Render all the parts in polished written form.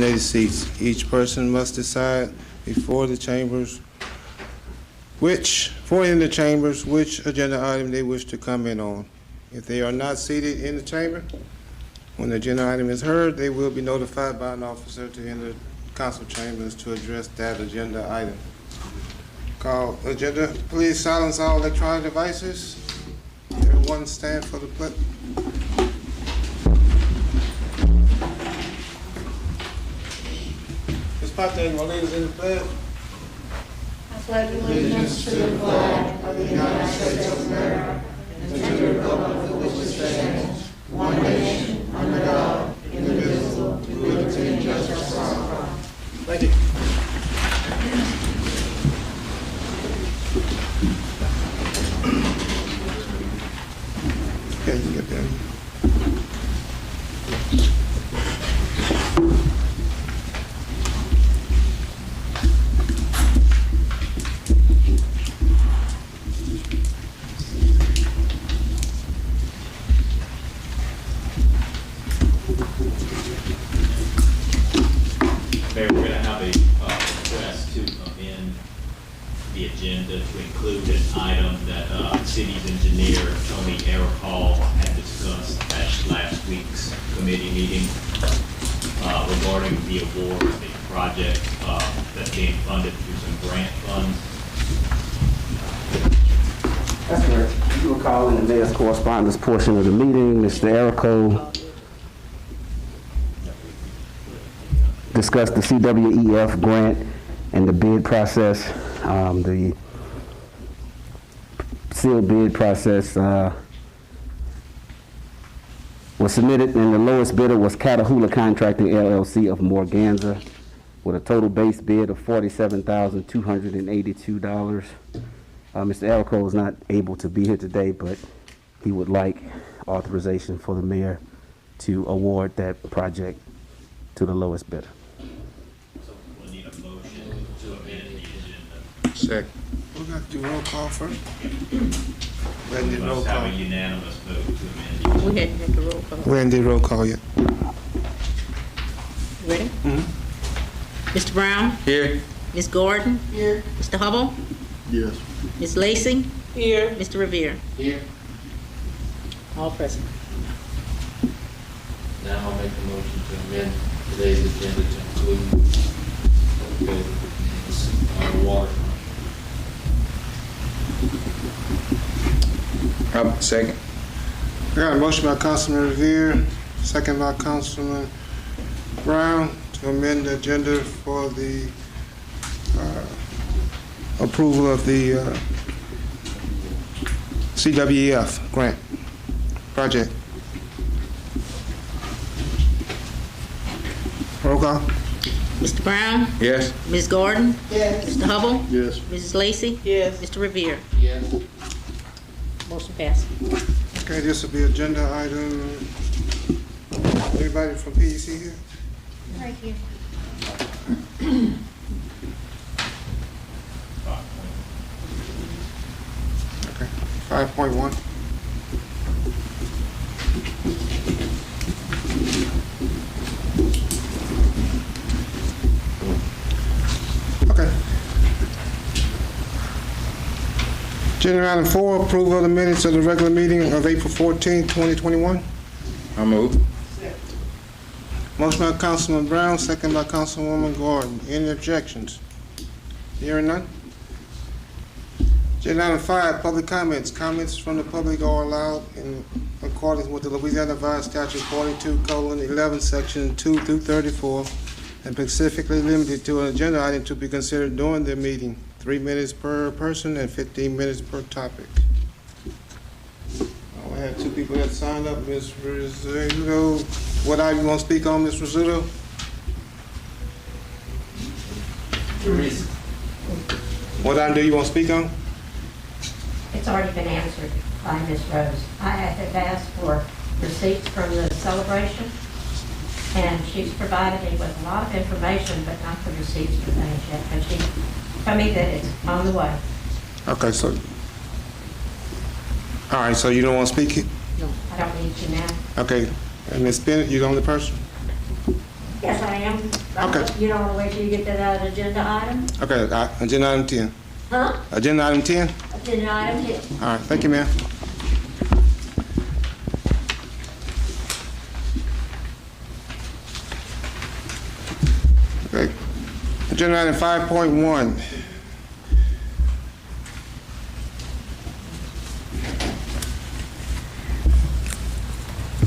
designated seats. Each person must decide before in the chambers which agenda item they wish to comment on. If they are not seated in the chamber, when the agenda item is heard, they will be notified by an officer to enter council chambers to address that agenda item. Call agenda. Please silence all electronic devices. Everyone stand for the pledge. Ms. Pate, will lead us in the pledge? I pledge allegiance to the flag of the United States of America and to the republic for which it stands, one nation, under God, indivisible, with liberty and justice for all. Thank you. Okay, you can get that. Mayor, we're going to have a request to amend the agenda to include an item that City's engineer, Tony Hall, had discussed at last week's committee meeting regarding the award of a project that's being funded through some grant funds. That's correct. You will call in the mayor's correspondence portion of the meeting. Mr. Erico discussed the CWEF grant and the bid process. The sealed bid process was submitted, and the lowest bidder was Catahoula Contracting LLC of Morganza with a total base bid of $47,282. Mr. Erico is not able to be here today, but he would like authorization for the mayor to award that project to the lowest bidder. So we'll need a motion to amend the agenda. Second. We got to do roll call first. We must have a unanimous vote to amend the agenda. We hadn't had the roll call. We hadn't did roll call yet. Ready? Mm-hmm. Mr. Brown? Here. Ms. Gordon? Here. Mr. Hubble? Yes. Ms. Lacy? Here. Mr. Riviere? Here. All present. Now I'll make a motion to amend today's agenda to include water. Second. We got a motion by Councilman Riviere, second by Councilman Brown to amend the agenda for the approval of the CWEF grant project. Roll call. Mr. Brown? Yes. Ms. Gordon? Yes. Mr. Hubble? Yes. Mrs. Lacy? Yes. Mr. Riviere? Yes. Motion passed. Okay, this will be agenda item. Anybody from PEC here? Right here. Okay. 5.1. Okay. Agenda item 4, approval of the minutes of the regular meeting of April 14, 2021. I move. Motion by Councilman Brown, second by Councilwoman Gordon. Any objections? Hearing none. Agenda item 5, public comments. Comments from the public are allowed in accordance with the Louisiana Revised Statute 42:11, section 2 through 34, and specifically limited to an agenda item to be considered during the meeting. 3 minutes per person and 15 minutes per topic. I have 2 people that signed up. Ms. Rizzuto, what item you want to speak on, Ms. Rizzuto? Clerice. What item do you want to speak on? It's already been answered by Ms. Rose. I have asked for receipts from the celebration, and she's provided me with a lot of information, but not the receipts for things yet. And she told me that it's on the way. Okay, so, all right, so you don't want to speak? No, I don't need to now. Okay, and Ms. Bennett, you're the only person? Yes, I am. Okay. You don't want to wait till you get to that agenda item? Okay, agenda item 10. Huh? Agenda item 10? Agenda item 10. All right, thank you, ma'am. Okay, agenda item 5.1.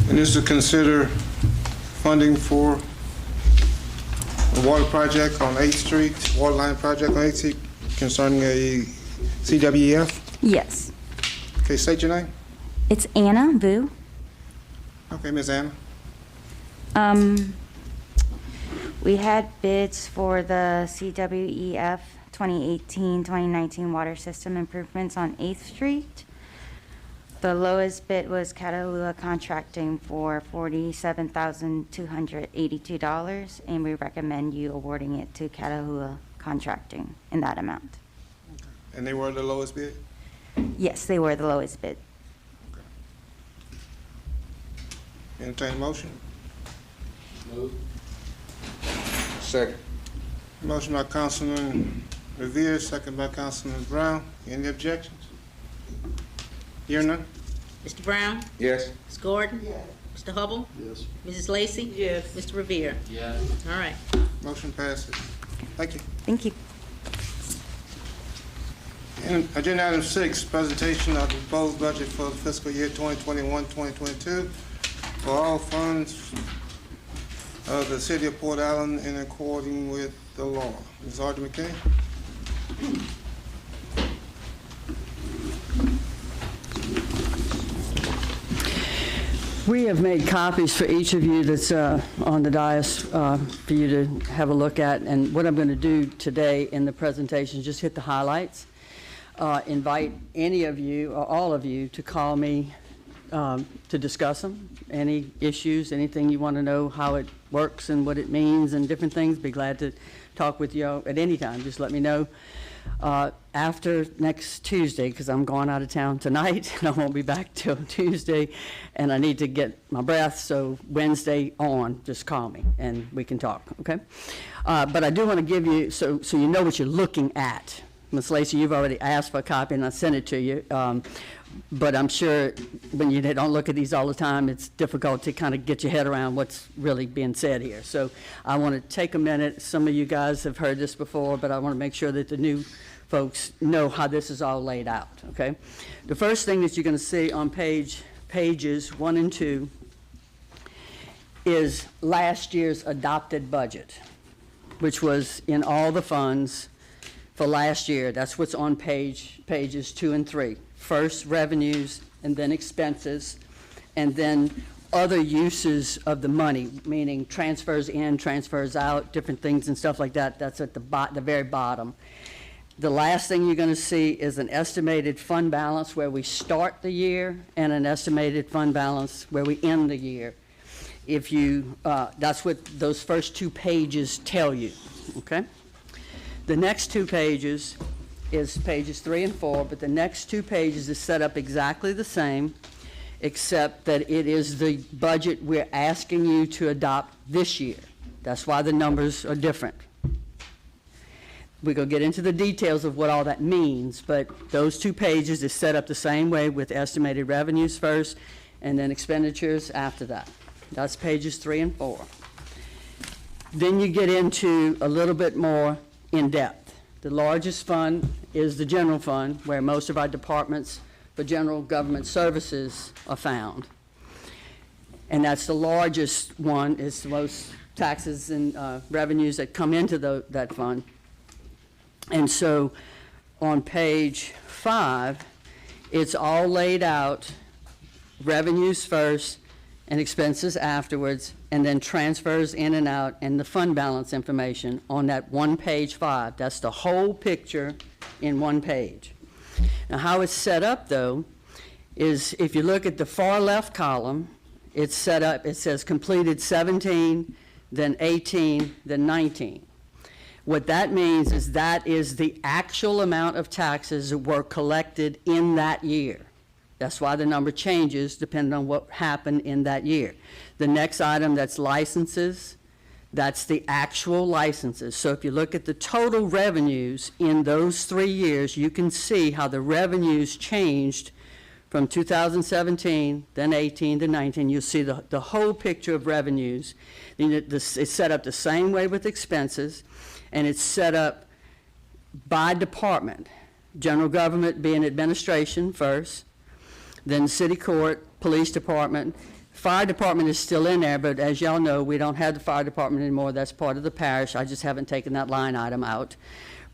And this is to consider funding for a water project on 8th Street, water line project on 8th Street concerning a CWEF. Yes. Okay, state your name. It's Anna Vu. Okay, Ms. Anna. We had bids for the CWEF 2018-2019 water system improvements on 8th Street. The lowest bid was Catalua Contracting for $47,282, and we recommend you awarding it to Catalua Contracting in that amount. And they were the lowest bid? Yes, they were the lowest bid. Entertain a motion? Move. Second. Motion by Councilman Riviere, second by Councilman Brown. Any objections? Hear none? Mr. Brown? Yes. Ms. Gordon? Mr. Hubble? Yes. Mrs. Lacy? Yes. Mr. Riviere? Yes. All right. Motion passes. Thank you. Thank you. And agenda item 6, presentation of the proposed budget for the fiscal year 2021-2022 for all funds of the city of Port Allen in according with the law. Ms. Audrey McKay? We have made copies for each of you that's on the dais for you to have a look at. And what I'm going to do today in the presentation is just hit the highlights. Invite any of you or all of you to call me to discuss them. Any issues, anything you want to know how it works and what it means and different things, be glad to talk with you at any time. Just let me know. After next Tuesday, because I'm going out of town tonight and I won't be back till Tuesday, and I need to get my breath, so Wednesday on, just call me and we can talk, okay? But I do want to give you, so you know what you're looking at. Ms. Lacy, you've already asked for a copy and I sent it to you, but I'm sure when you don't look at these all the time, it's difficult to kind of get your head around what's really being said here. So I want to take a minute. Some of you guys have heard this before, but I want to make sure that the new folks know how this is all laid out, okay? The first thing that you're going to see on pages 1 and 2 is last year's adopted budget, which was in all the funds for last year. That's what's on pages 2 and 3. First revenues, and then expenses, and then other uses of the money, meaning transfers in, transfers out, different things and stuff like that. That's at the very bottom. The last thing you're going to see is an estimated fund balance where we start the year and an estimated fund balance where we end the year. If you, that's what those first 2 pages tell you, okay? The next 2 pages is pages 3 and 4, but the next 2 pages is set up exactly the same, except that it is the budget we're asking you to adopt this year. That's why the numbers are different. We're going to get into the details of what all that means, but those 2 pages is set up the same way with estimated revenues first and then expenditures after that. That's pages 3 and 4. Then you get into a little bit more in depth. The largest fund is the general fund, where most of our departments for general government services are found. And that's the largest one. It's the most taxes and revenues that come into that fund. And so on page 5, it's all laid out, revenues first and expenses afterwards, and then transfers in and out, and the fund balance information on that one page 5. That's the whole picture in one page. Now, how it's set up, though, is if you look at the far left column, it's set up, it says completed 17, then 18, then 19. What that means is that is the actual amount of taxes that were collected in that year. That's why the number changes depending on what happened in that year. The next item, that's licenses, That's the actual licenses. So if you look at the total revenues in those 3 years, you can see how the revenues changed from 2017, then 18 to 19. You'll see the whole picture of revenues. It's set up the same way with expenses, and it's set up by department. General government being administration first, then city court, police department. Fire department is still in there, but as y'all know, we don't have the fire department anymore. That's part of the parish. I just haven't taken that line item out.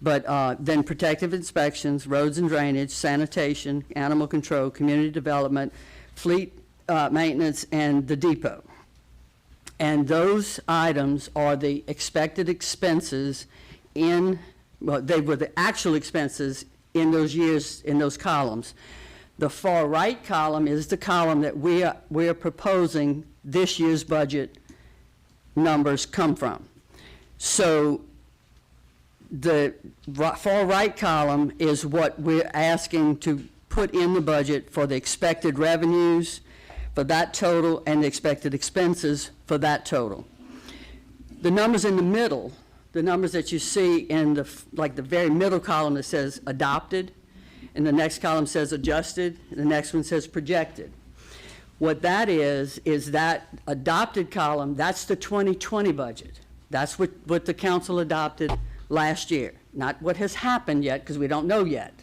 But then protective inspections, roads and drainage, sanitation, animal control, community development, fleet maintenance, and the depot. And those items are the expected expenses they were the actual expenses in those years, in those columns. The far right column is the column that we are proposing this year's budget numbers come from. So the far right column is what we're asking to put in the budget for the expected revenues for that total and the expected expenses for that total. The numbers in the middle, the numbers that you see in the very middle column that says adopted, and the next column says adjusted, and the next one says projected. What that is that adopted column, that's the 2020 budget. That's what the council adopted last year. Not what has happened yet, because we don't know yet.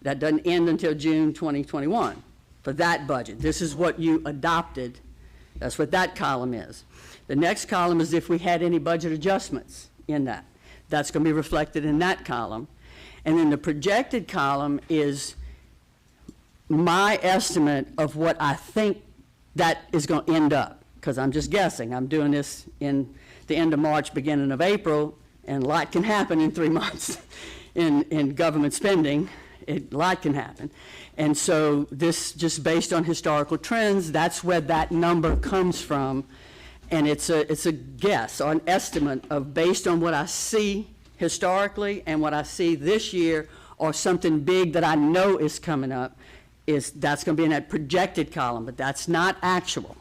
That doesn't end until June 2021 for that budget. This is what you adopted. That's what that column is. The next column is if we had any budget adjustments in that. That's going to be reflected in that column. And then the projected column is my estimate of what I think that is going to end up, because I'm just guessing. I'm doing this in the end of March, beginning of April, and a lot can happen in 3 months in government spending. A lot can happen. And so this, just based on historical trends, that's where that number comes from. And it's a guess or an estimate of based on what I see historically and what I see this year, or something big that I know is coming up, that's going to be in that projected column, but that's not actual.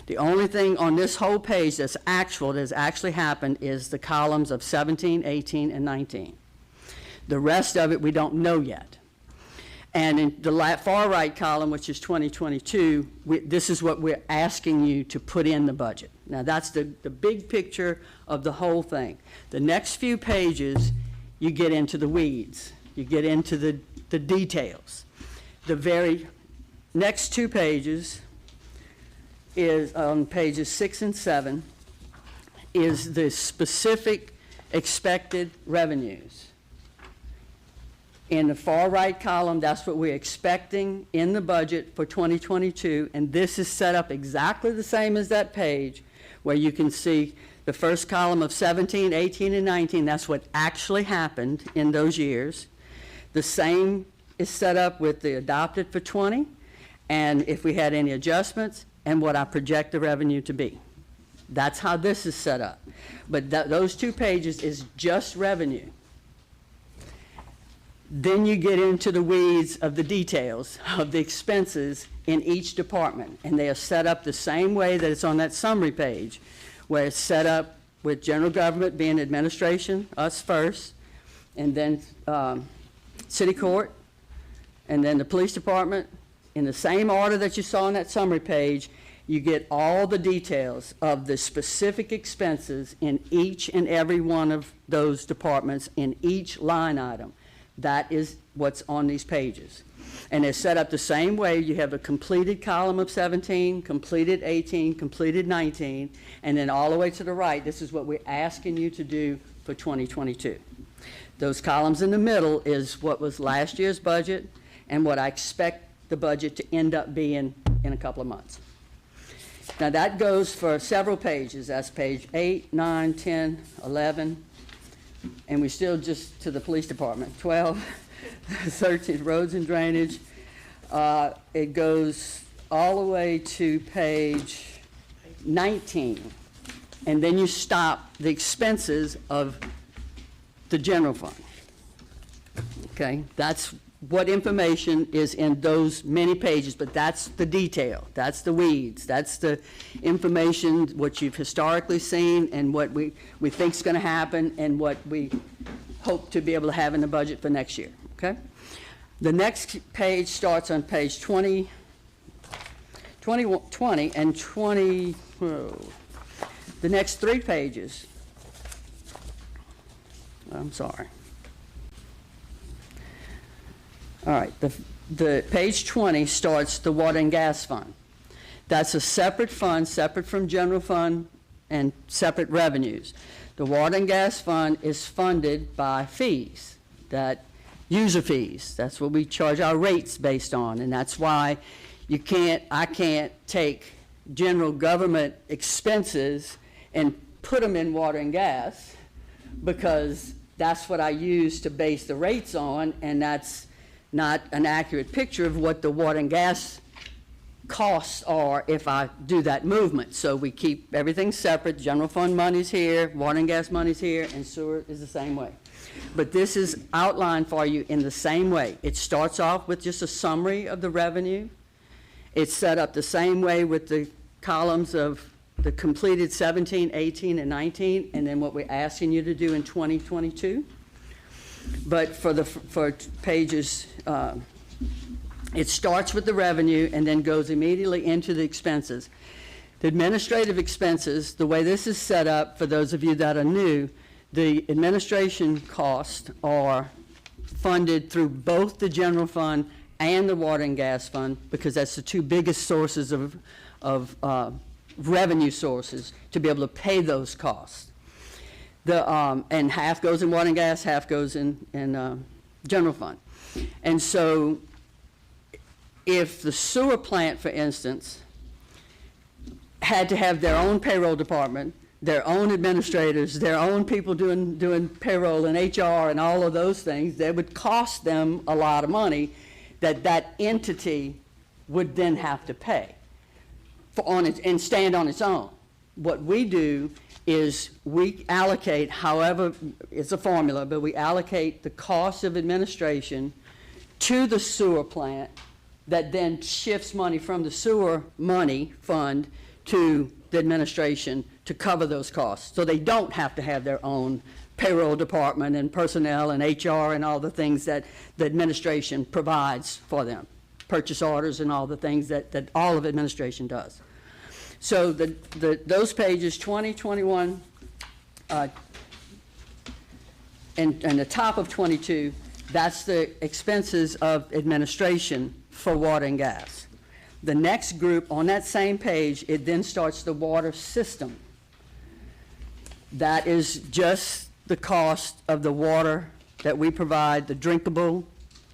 The only thing on this whole page that's actual, that has actually happened, is the columns of 17, 18, and 19. The rest of it we don't know yet. And in the far right column, which is 2022, this is what we're asking you to put in the budget. Now that's the big picture of the whole thing. The next few pages, you get into the weeds. You get into the details. The very next 2 pages is on pages 6 and 7 is the specific expected revenues. In the far right column, that's what we're expecting in the budget for 2022, and this is set up exactly the same as that page, where you can see the first column of 17, 18, and 19, that's what actually happened in those years. The same is set up with the adopted for 20, and if we had any adjustments, and what I project the revenue to be. That's how this is set up. But those 2 pages is just revenue. Then you get into the weeds of the details of the expenses in each department, and they are set up the same way that it's on that summary page, where it's set up with general government being administration, us first, and then city court, and then the police department. In the same order that you saw on that summary page, you get all the details of the specific expenses in each and every one of those departments in each line item. That is what's on these pages. And they're set up the same way. You have a completed column of 17, completed 18, completed 19, and then all the way to the right, this is what we're asking you to do for 2022. Those columns in the middle is what was last year's budget and what I expect the budget to end up being in a couple of months. Now that goes for several pages. That's page 8, 9, 10, 11, and we still just to the police department, 12, 13, roads and drainage. It goes all the way to page 19, and then you stop the expenses of the general fund. Okay, that's what information is in those many pages, but that's the detail, that's the weeds, that's the information, what you've historically seen and what we think is going to happen and what we hope to be able to have in the budget for next year, okay? The next page starts on page 20 and 20, the next 3 pages. I'm sorry. All right, the page 20 starts the water and gas fund. That's a separate fund, separate from general fund and separate revenues. The water and gas fund is funded by fees, that user fees. That's what we charge our rates based on, and that's why I can't take general government expenses and put them in water and gas, because that's what I use to base the rates on, and that's not an accurate picture of what the water and gas costs are if I do that movement. So we keep everything separate. General fund money's here, water and gas money's here, and sewer is the same way. But this is outlined for you in the same way. It starts off with just a summary of the revenue. It's set up the same way with the columns of the completed 17, 18, and 19, and then what we're asking you to do in 2022. But for pages, it starts with the revenue and then goes immediately into the expenses. The administrative expenses, the way this is set up, for those of you that are new, the administration costs are funded through both the general fund and the water and gas fund, because that's the 2 biggest sources of revenue sources to be able to pay those costs. And half goes in water and gas, half goes in general fund. And so if the sewer plant, for instance, had to have their own payroll department, their own administrators, their own people doing payroll and HR and all of those things, that would cost them a lot of money that entity would then have to pay and stand on its own. What we do is we allocate, however, it's a formula, but we allocate the cost of administration to the sewer plant, that then shifts money from the sewer money fund to the administration to cover those costs. So they don't have to have their own payroll department and personnel and HR and all the things that the administration provides for them, purchase orders and all the things that all of administration does. So those pages 20, 21, and the top of 22, that's the expenses of administration for water and gas. The next group on that same page, it then starts the water system. That is just the cost of the water that we provide, the drinkable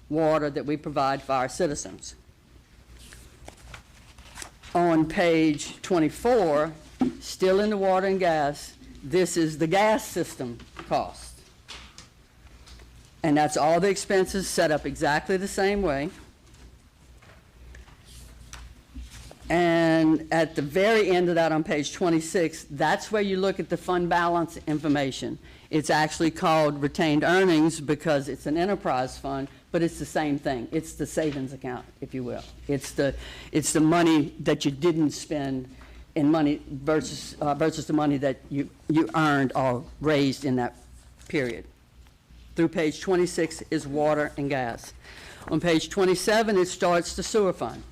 water that we provide for our citizens. On page 24, still in the water and gas, this is the gas system cost. And that's all the expenses set up exactly the same way. And at the very end of that on page 26, that's where you look at the fund balance information. It's actually called retained earnings because it's an enterprise fund, but it's the same thing. It's the savings account, if you will. It's the money that you didn't spend in money versus the money that you earned or raised in that period. Through page 26 is water and gas. On page 27, it starts the sewer fund.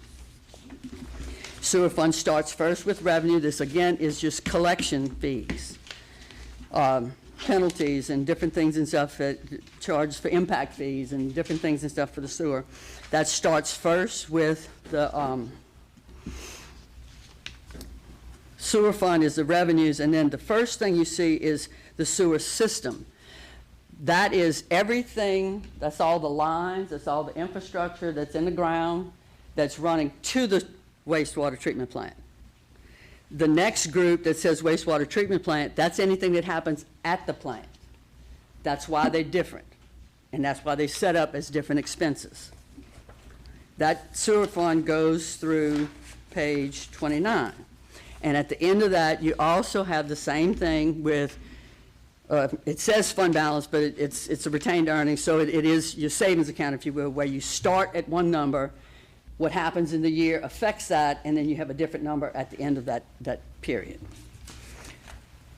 Sewer fund starts first with revenue. This, again, is just collection fees, penalties and different things and stuff that charges for impact fees and different things and stuff for the sewer. That starts first with the sewer fund is the revenues, and then the first thing you see is the sewer system. That is everything, that's all the lines, that's all the infrastructure that's in the ground that's running to the wastewater treatment plant. The next group that says wastewater treatment plant, that's anything that happens at the plant. That's why they're different, and that's why they set up as different expenses. That sewer fund goes through page 29. And at the end of that, you also have the same thing with it says fund balance, but it's a retained earnings, so it is your savings account, if you will, where you start at one number, what happens in the year affects that, and then you have a different number at the end of that period.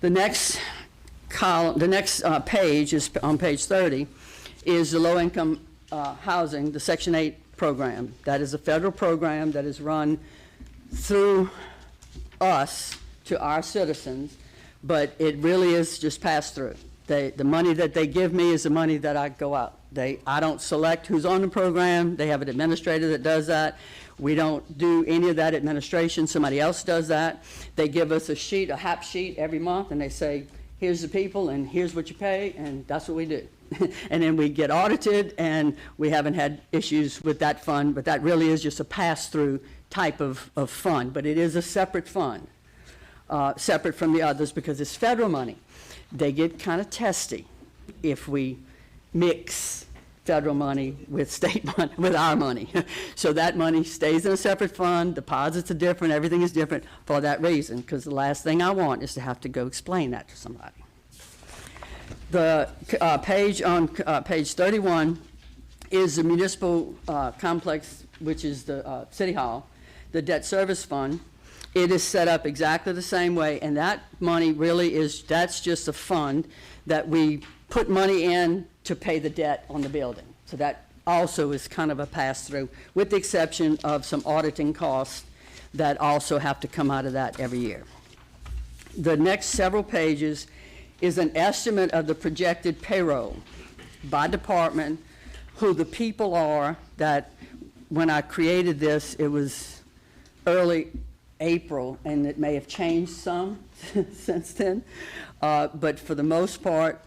The next column, the next page is on page 30, is the low-income housing, the Section 8 program. That is a federal program that is run through us to our citizens, but it really is just passed through. The money that they give me is the money that I go out. I don't select who's on the program. They have an administrator that does that. We don't do any of that administration. Somebody else does that. They give us a sheet, a HAP sheet every month, and they say, here's the people, and here's what you pay, and that's what we do. And then we get audited, and we haven't had issues with that fund, but that really is just a pass-through type of fund. But it is a separate fund, separate from the others, because it's federal money. They get kind of testy if we mix federal money with state money, with our money. So that money stays in a separate fund, deposits are different, everything is different for that reason, because the last thing I want is to have to go explain that to somebody. The page on page 31 is the municipal complex, which is the City Hall, the debt service fund. It is set up exactly the same way, and that money really is, that's just a fund that we put money in to pay the debt on the building. So that also is kind of a pass-through, with the exception of some auditing costs that also have to come out of that every year. The next several pages is an estimate of the projected payroll by department, who the people are that, when I created this, it was early April, and it may have changed some since then. But for the most part,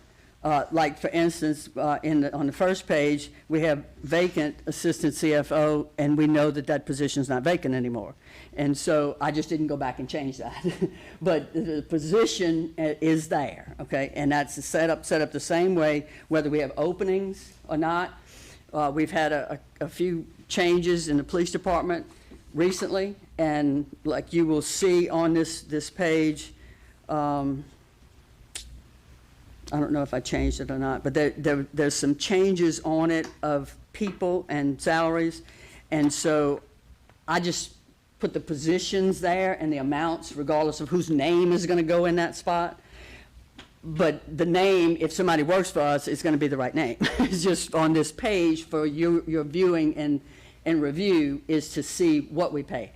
like for instance, on the first page, we have vacant assistant CFO, and we know that that position is not vacant anymore. And so I just didn't go back and change that. But the position is there, okay? And that's set up the same way, whether we have openings or not. We've had a few changes in the police department recently, and like you will see on this page, I don't know if I changed it or not, but there's some changes on it of people and salaries, and so I just put the positions there and the amounts regardless of whose name is going to go in that spot. But the name, if somebody works for us, is going to be the right name. It's just on this page for your viewing and review is to see what we pay.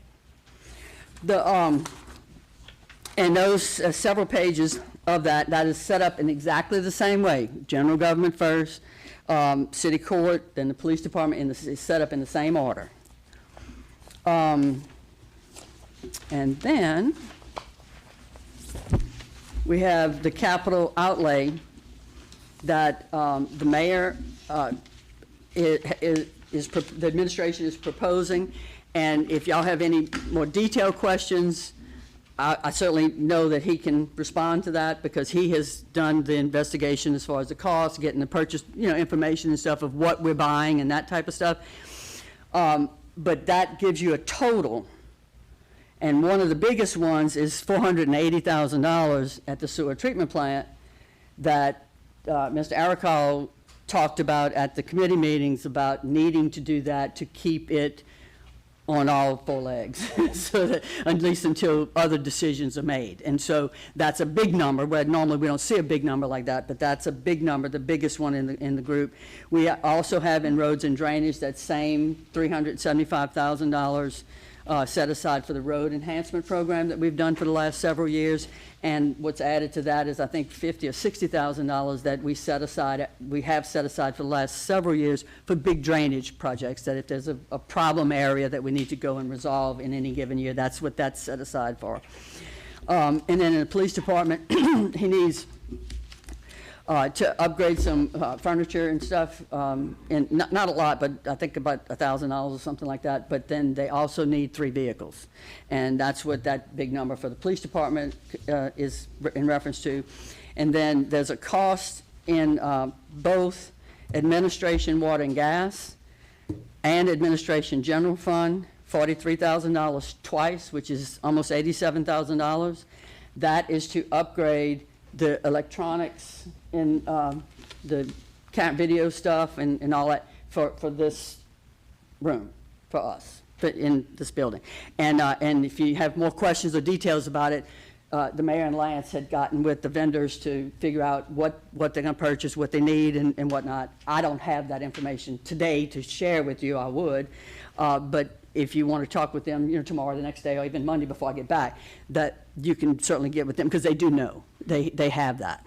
And those several pages of that is set up in exactly the same way. General government first, city court, then the police department, is set up in the same order. And then we have the capital outlay that the mayor the administration is proposing. And if y'all have any more detailed questions, I certainly know that he can respond to that, because he has done the investigation as far as the cost, getting the purchase, information and stuff of what we're buying and that type of stuff. But that gives you a total. And one of the biggest ones is $480,000 at the sewer treatment plant that Mr. Arakal talked about at the committee meetings, about needing to do that to keep it on all four legs, so that at least until other decisions are made. And so that's a big number, where normally we don't see a big number like that, but that's a big number, the biggest one in the group. We also have in roads and drainage that same $375,000 set aside for the road enhancement program that we've done for the last several years. And what's added to that is, I think, $50,000 or $60,000 that we have set aside for the last several years for big drainage projects, that if there's a problem area that we need to go and resolve in any given year, that's what that's set aside for. And then in the police department, he needs to upgrade some furniture and stuff, and not a lot, but I think about $1,000 or something like that. But then they also need 3 vehicles, and that's what that big number for the police department is in reference to. And then there's a cost in both administration, water and gas, and administration general fund, $43,000 twice, which is almost $87,000. That is to upgrade the electronics in the video stuff and all that for this room, for us, in this building. And if you have more questions or details about it, the mayor and Lance had gotten with the vendors to figure out what they're going to purchase, what they need, and whatnot. I don't have that information today to share with you. I would, but if you want to talk with them, tomorrow, the next day, or even Monday before I get back, that you can certainly get with them, because they do know. They have that.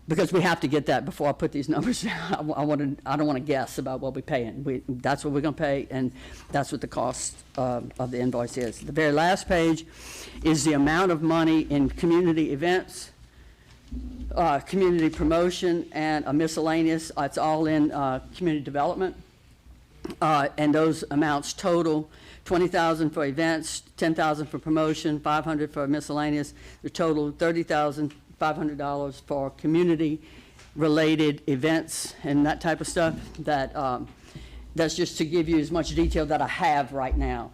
Because we have to get that before I put these numbers down. I don't want to guess about what we're paying. That's what we're going to pay, and that's what the cost of the invoice is. The very last page is the amount of money in community events, community promotion, and a miscellaneous. It's all in community development. And those amounts total $20,000 for events, $10,000 for promotion, $500 for miscellaneous. The total $30,500 for community-related events and that type of stuff. That's just to give you as much detail that I have right now.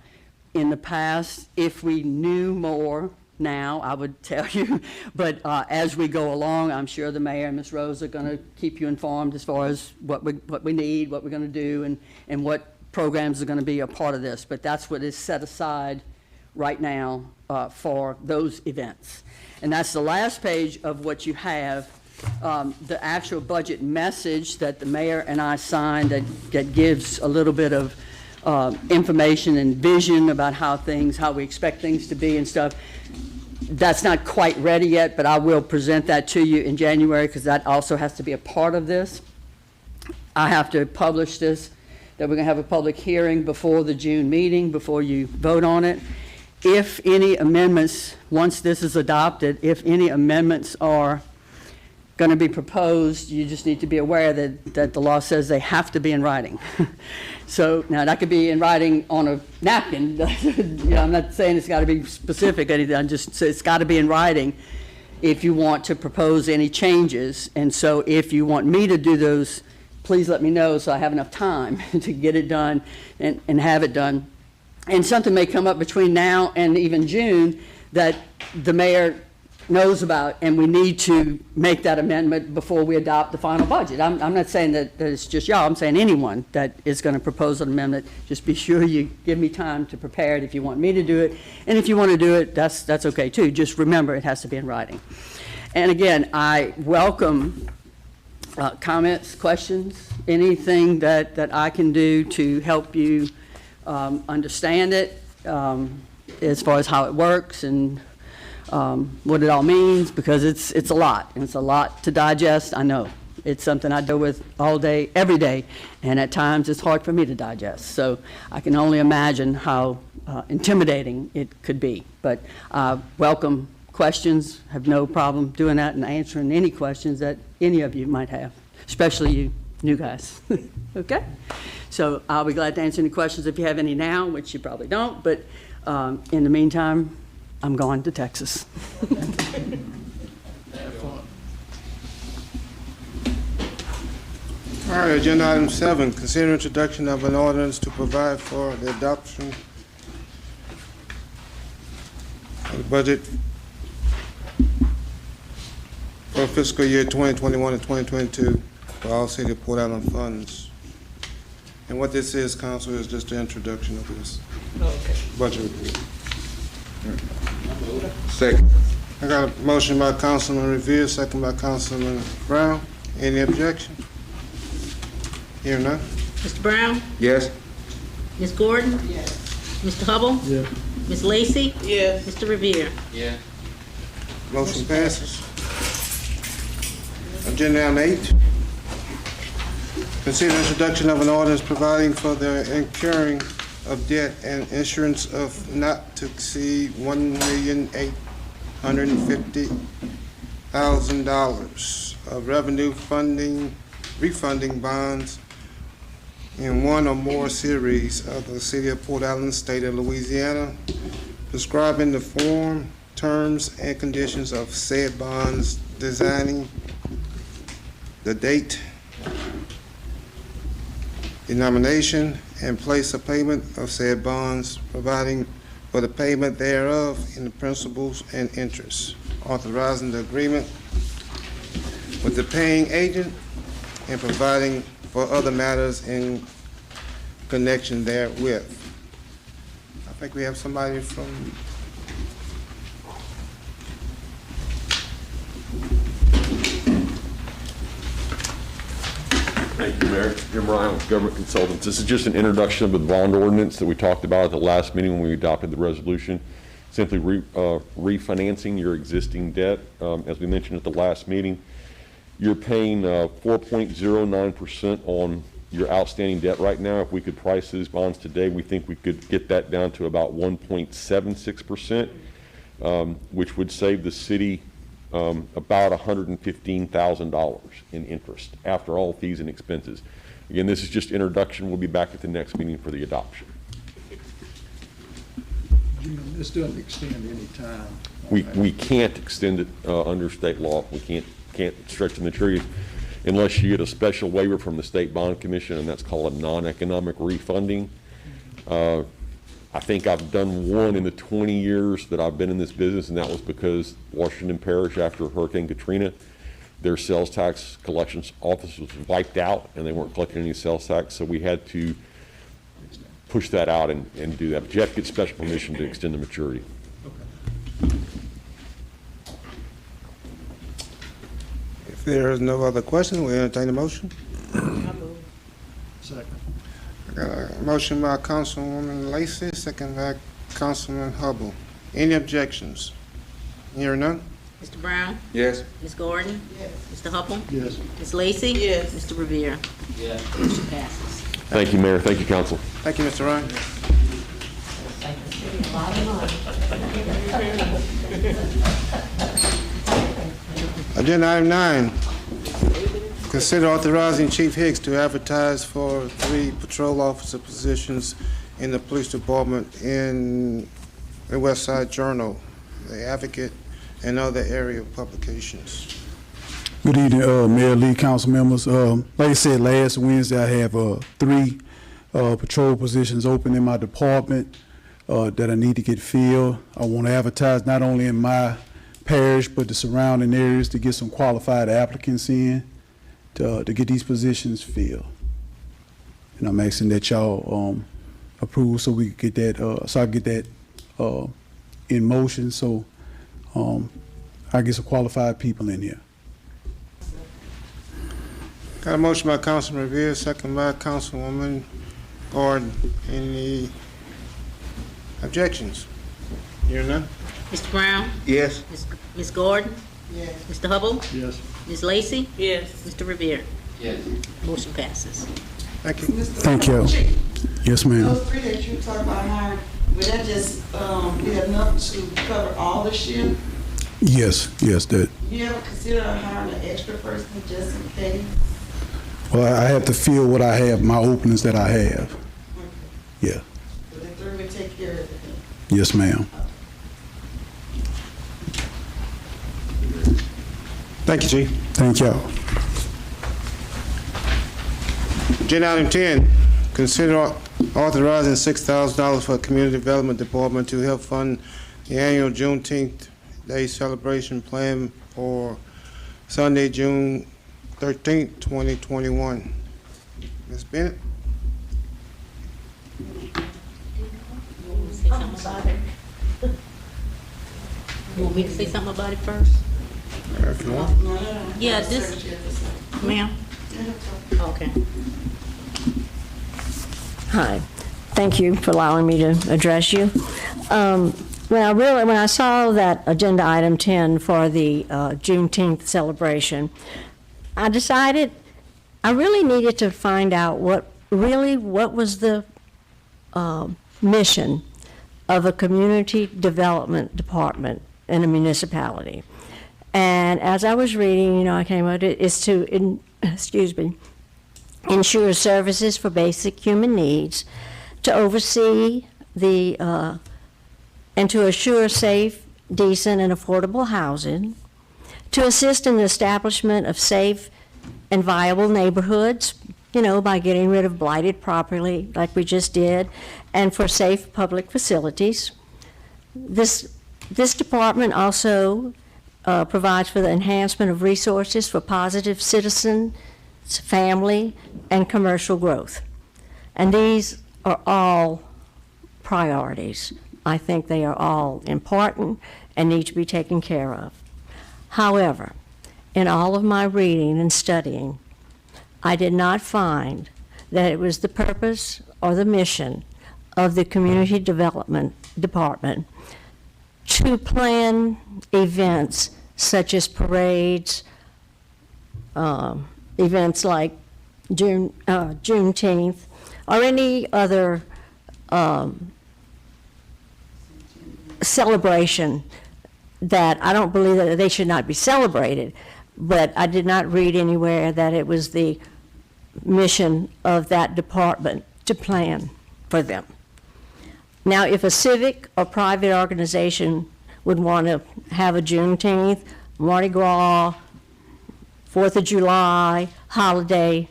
In the past, if we knew more now, I would tell you. But as we go along, I'm sure the mayor and Ms. Rose are going to keep you informed as far as what we need, what we're going to do, and what programs are going to be a part of this. But that's what is set aside right now for those events. And that's the last page of what you have, the actual budget message that the mayor and I signed that gives a little bit of information and vision about how we expect things to be and stuff. That's not quite ready yet, but I will present that to you in January, because that also has to be a part of this. I have to publish this, that we're going to have a public hearing before the June meeting, before you vote on it. If any amendments, once this is adopted, if any amendments are going to be proposed, you just need to be aware that the law says they have to be in writing. So now that could be in writing on a napkin. I'm not saying it's got to be specific or anything. I'm just saying it's got to be in writing if you want to propose any changes. And so if you want me to do those, please let me know so I have enough time to get it done and have it done. And something may come up between now and even June that the mayor knows about, and we need to make that amendment before we adopt the final budget. I'm not saying that it's just y'all. I'm saying anyone that is going to propose an amendment, just be sure you give me time to prepare it if you want me to do it. And if you want to do it, that's okay too. Just remember, it has to be in writing. And again, I welcome comments, questions, anything that I can do to help you understand it as far as how it works and what it all means, because it's a lot, and it's a lot to digest. I know it's something I deal with all day, every day, and at times it's hard for me to digest. So I can only imagine how intimidating it could be. But welcome questions. Have no problem doing that and answering any questions that any of you might have, especially you new guys. Okay? So I'll be glad to answer any questions if you have any now, which you probably don't. But in the meantime, I'm going to Texas. All right, agenda item 7, consider introduction of an ordinance to provide for the adoption of the budget for fiscal year 2021 and 2022 for all city of Port Island funds. And what this is, council, is just the introduction of this budget report. Second. I got a motion by Councilman Riviere, second by Councilman Brown. Any objection? Hear none? Mr. Brown? Yes. Ms. Gordon? Yes. Mr. Hubble? Yeah. Ms. Lacy? Yes. Mr. Riviere? Yeah. Motion passes. Agenda item 8. Consider introduction of an ordinance providing for the incurring of debt and insurance of not to exceed $1,850,000 of revenue refunding bonds in one or more series of the City of Port Island, State of Louisiana, prescribing the form, terms, and conditions of said bonds, designing the date, denomination, and place of payment of said bonds, providing for the payment thereof in the principals and interest, authorizing the agreement with the paying agent and providing for other matters in connection therewith. I think we have somebody from, Thank you, Mayor. Jim Ryan with Government Consultants. This is just an introduction of the bond ordinance that we talked about at the last meeting when we adopted the resolution. Simply refinancing your existing debt. As we mentioned at the last meeting, you're paying 4.09% on your outstanding debt right now. If we could price these bonds today, we think we could get that down to about 1.76%, which would save the city about $115,000 in interest after all fees and expenses. Again, this is just introduction. We'll be back at the next meeting for the adoption. This doesn't extend any time. We can't extend it under state law. We can't stretch the maturity unless you get a special waiver from the State Bond Commission, and that's called a non-economic refunding. I think I've done one in the 20 years that I've been in this business, and that was because Washington Parish, after Hurricane Katrina, their sales tax collections office was wiped out, and they weren't collecting any sales tax, so we had to push that out and do that. But you have to get special permission to extend the maturity. if there is no other question, we entertain a motion. Second. I got a motion by Councilwoman Lacy, second by Councilman Hubble. Any objections? Hearing none? Mr. Brown? Yes. Ms. Gordon? Mr. Hubble? Yes. Ms. Lacy? Yes. Mr. Riviere? Yes. Motion passes. Thank you, Mayor. Thank you, Council. Thank you, Mr. Ryan. Save the city a lot of money. Agenda item 9, consider authorizing Chief Hicks to advertise for 3 patrol officer positions in the police department in the West Side Journal, the Advocate, and other area publications. Good evening, Mayor, Lee, council members. Like I said, last Wednesday, I have 3 patrol positions open in my department that I need to get filled. I want to advertise not only in my parish, but the surrounding areas to get some qualified applicants in to get these positions filled. And I'm asking that y'all approve so we can get that, so I can get that in motion, so I get some qualified people in here. Got a motion by Councilman Riviere, second by Councilwoman Gordon. Any objections? Hearing none? Mr. Brown? Yes. Ms. Gordon? Yes. Mr. Hubble? Yes. Ms. Lacy? Yes. Mr. Riviere? Yes. Motion passes. Thank you. Thank you. Yes, ma'am. Those 3 that you talk about hiring, would that just be enough to cover all the shift? Yes, that. You ever consider hiring an extra person just in case? Well, I have to fill what I have, my openings that I have. Yeah. So the 3 would take care of everything? Yes, ma'am. Thank you, Chief. Thank y'all. Agenda item 10, consider authorizing $6,000 for Community Development Department to help fund the annual Juneteenth Day celebration planned for Sunday, June 13th, 2021. Ms. Bennett? Say something about it. You want me to say something about it first? If you want. Yeah, this, ma'am? Okay. Hi. Thank you for allowing me to address you. When I saw that agenda item 10 for the Juneteenth celebration, I decided I really needed to find out what was the mission of a community development department in a municipality. And as I was reading, I came out, it's to, ensure services for basic human needs, to oversee and to assure safe, decent, and affordable housing, to assist in the establishment of safe and viable neighborhoods, by getting rid of blighted property like we just did, and for safe public facilities. This department also provides for the enhancement of resources for positive citizen, family, and commercial growth. And these are all priorities. I think they are all important and need to be taken care of. However, in all of my reading and studying, I did not find that it was the purpose or the mission of the Community Development Department to plan events such as parades, events like Juneteenth, or any other celebration that I don't believe that they should not be celebrated, but I did not read anywhere that it was the mission of that department to plan for them. Now, if a civic or private organization would want to have a Juneteenth, Mardi Gras, 4th of July, holiday,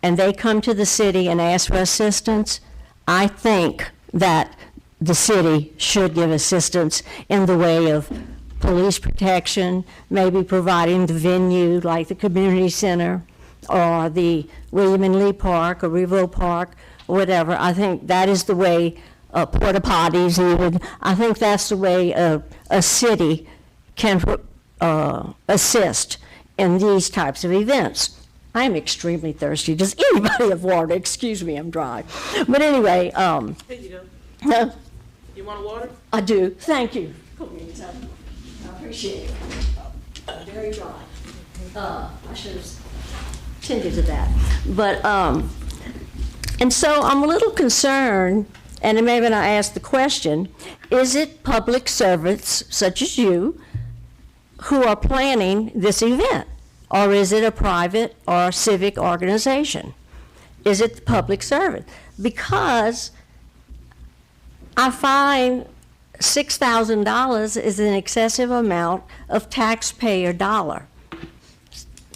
and they come to the city and ask for assistance, I think that the city should give assistance in the way of police protection, maybe providing the venue like the community center or the William and Lee Park or Riviere Park or whatever. I think that is the way, porta potties even, I think that's the way a city can assist in these types of events. I am extremely thirsty. Does anybody have water? Excuse me, I'm dry. But anyway, Here you go. You want water? I do. Thank you. I appreciate it. Very dry. I should have tended to that. But, and so I'm a little concerned, and maybe I ask the question, is it public servants such as you who are planning this event? Or is it a private or civic organization? Is it the public servant? Because I find $6,000 is an excessive amount of taxpayer dollar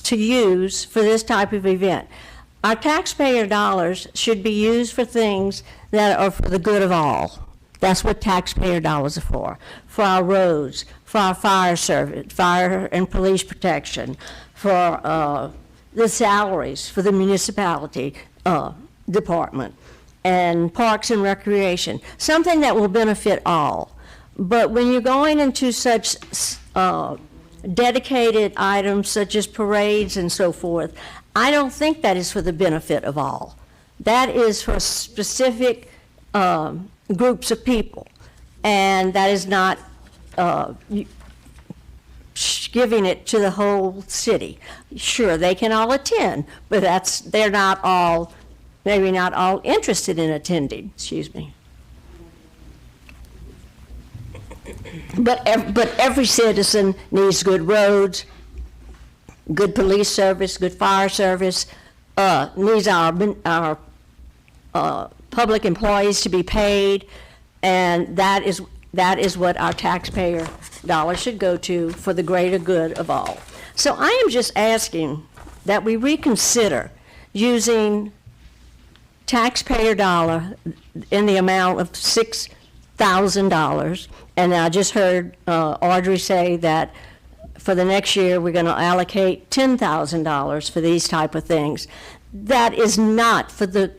to use for this type of event. Our taxpayer dollars should be used for things that are for the good of all. That's what taxpayer dollars are for our roads, for our fire service, fire and police protection, for the salaries for the municipality department, and parks and recreation, something that will benefit all. But when you're going into such dedicated items such as parades and so forth, I don't think that is for the benefit of all. That is for specific groups of people, and that is not giving it to the whole city. Sure, they can all attend, but they're not all, maybe not all interested in attending, excuse me. But every citizen needs good roads, good police service, good fire service, needs our public employees to be paid, and that is what our taxpayer dollars should go to for the greater good of all. So I am just asking that we reconsider using taxpayer dollar in the amount of $6,000. And I just heard Audrey say that for the next year, we're going to allocate $10,000 for these type of things. That is not for the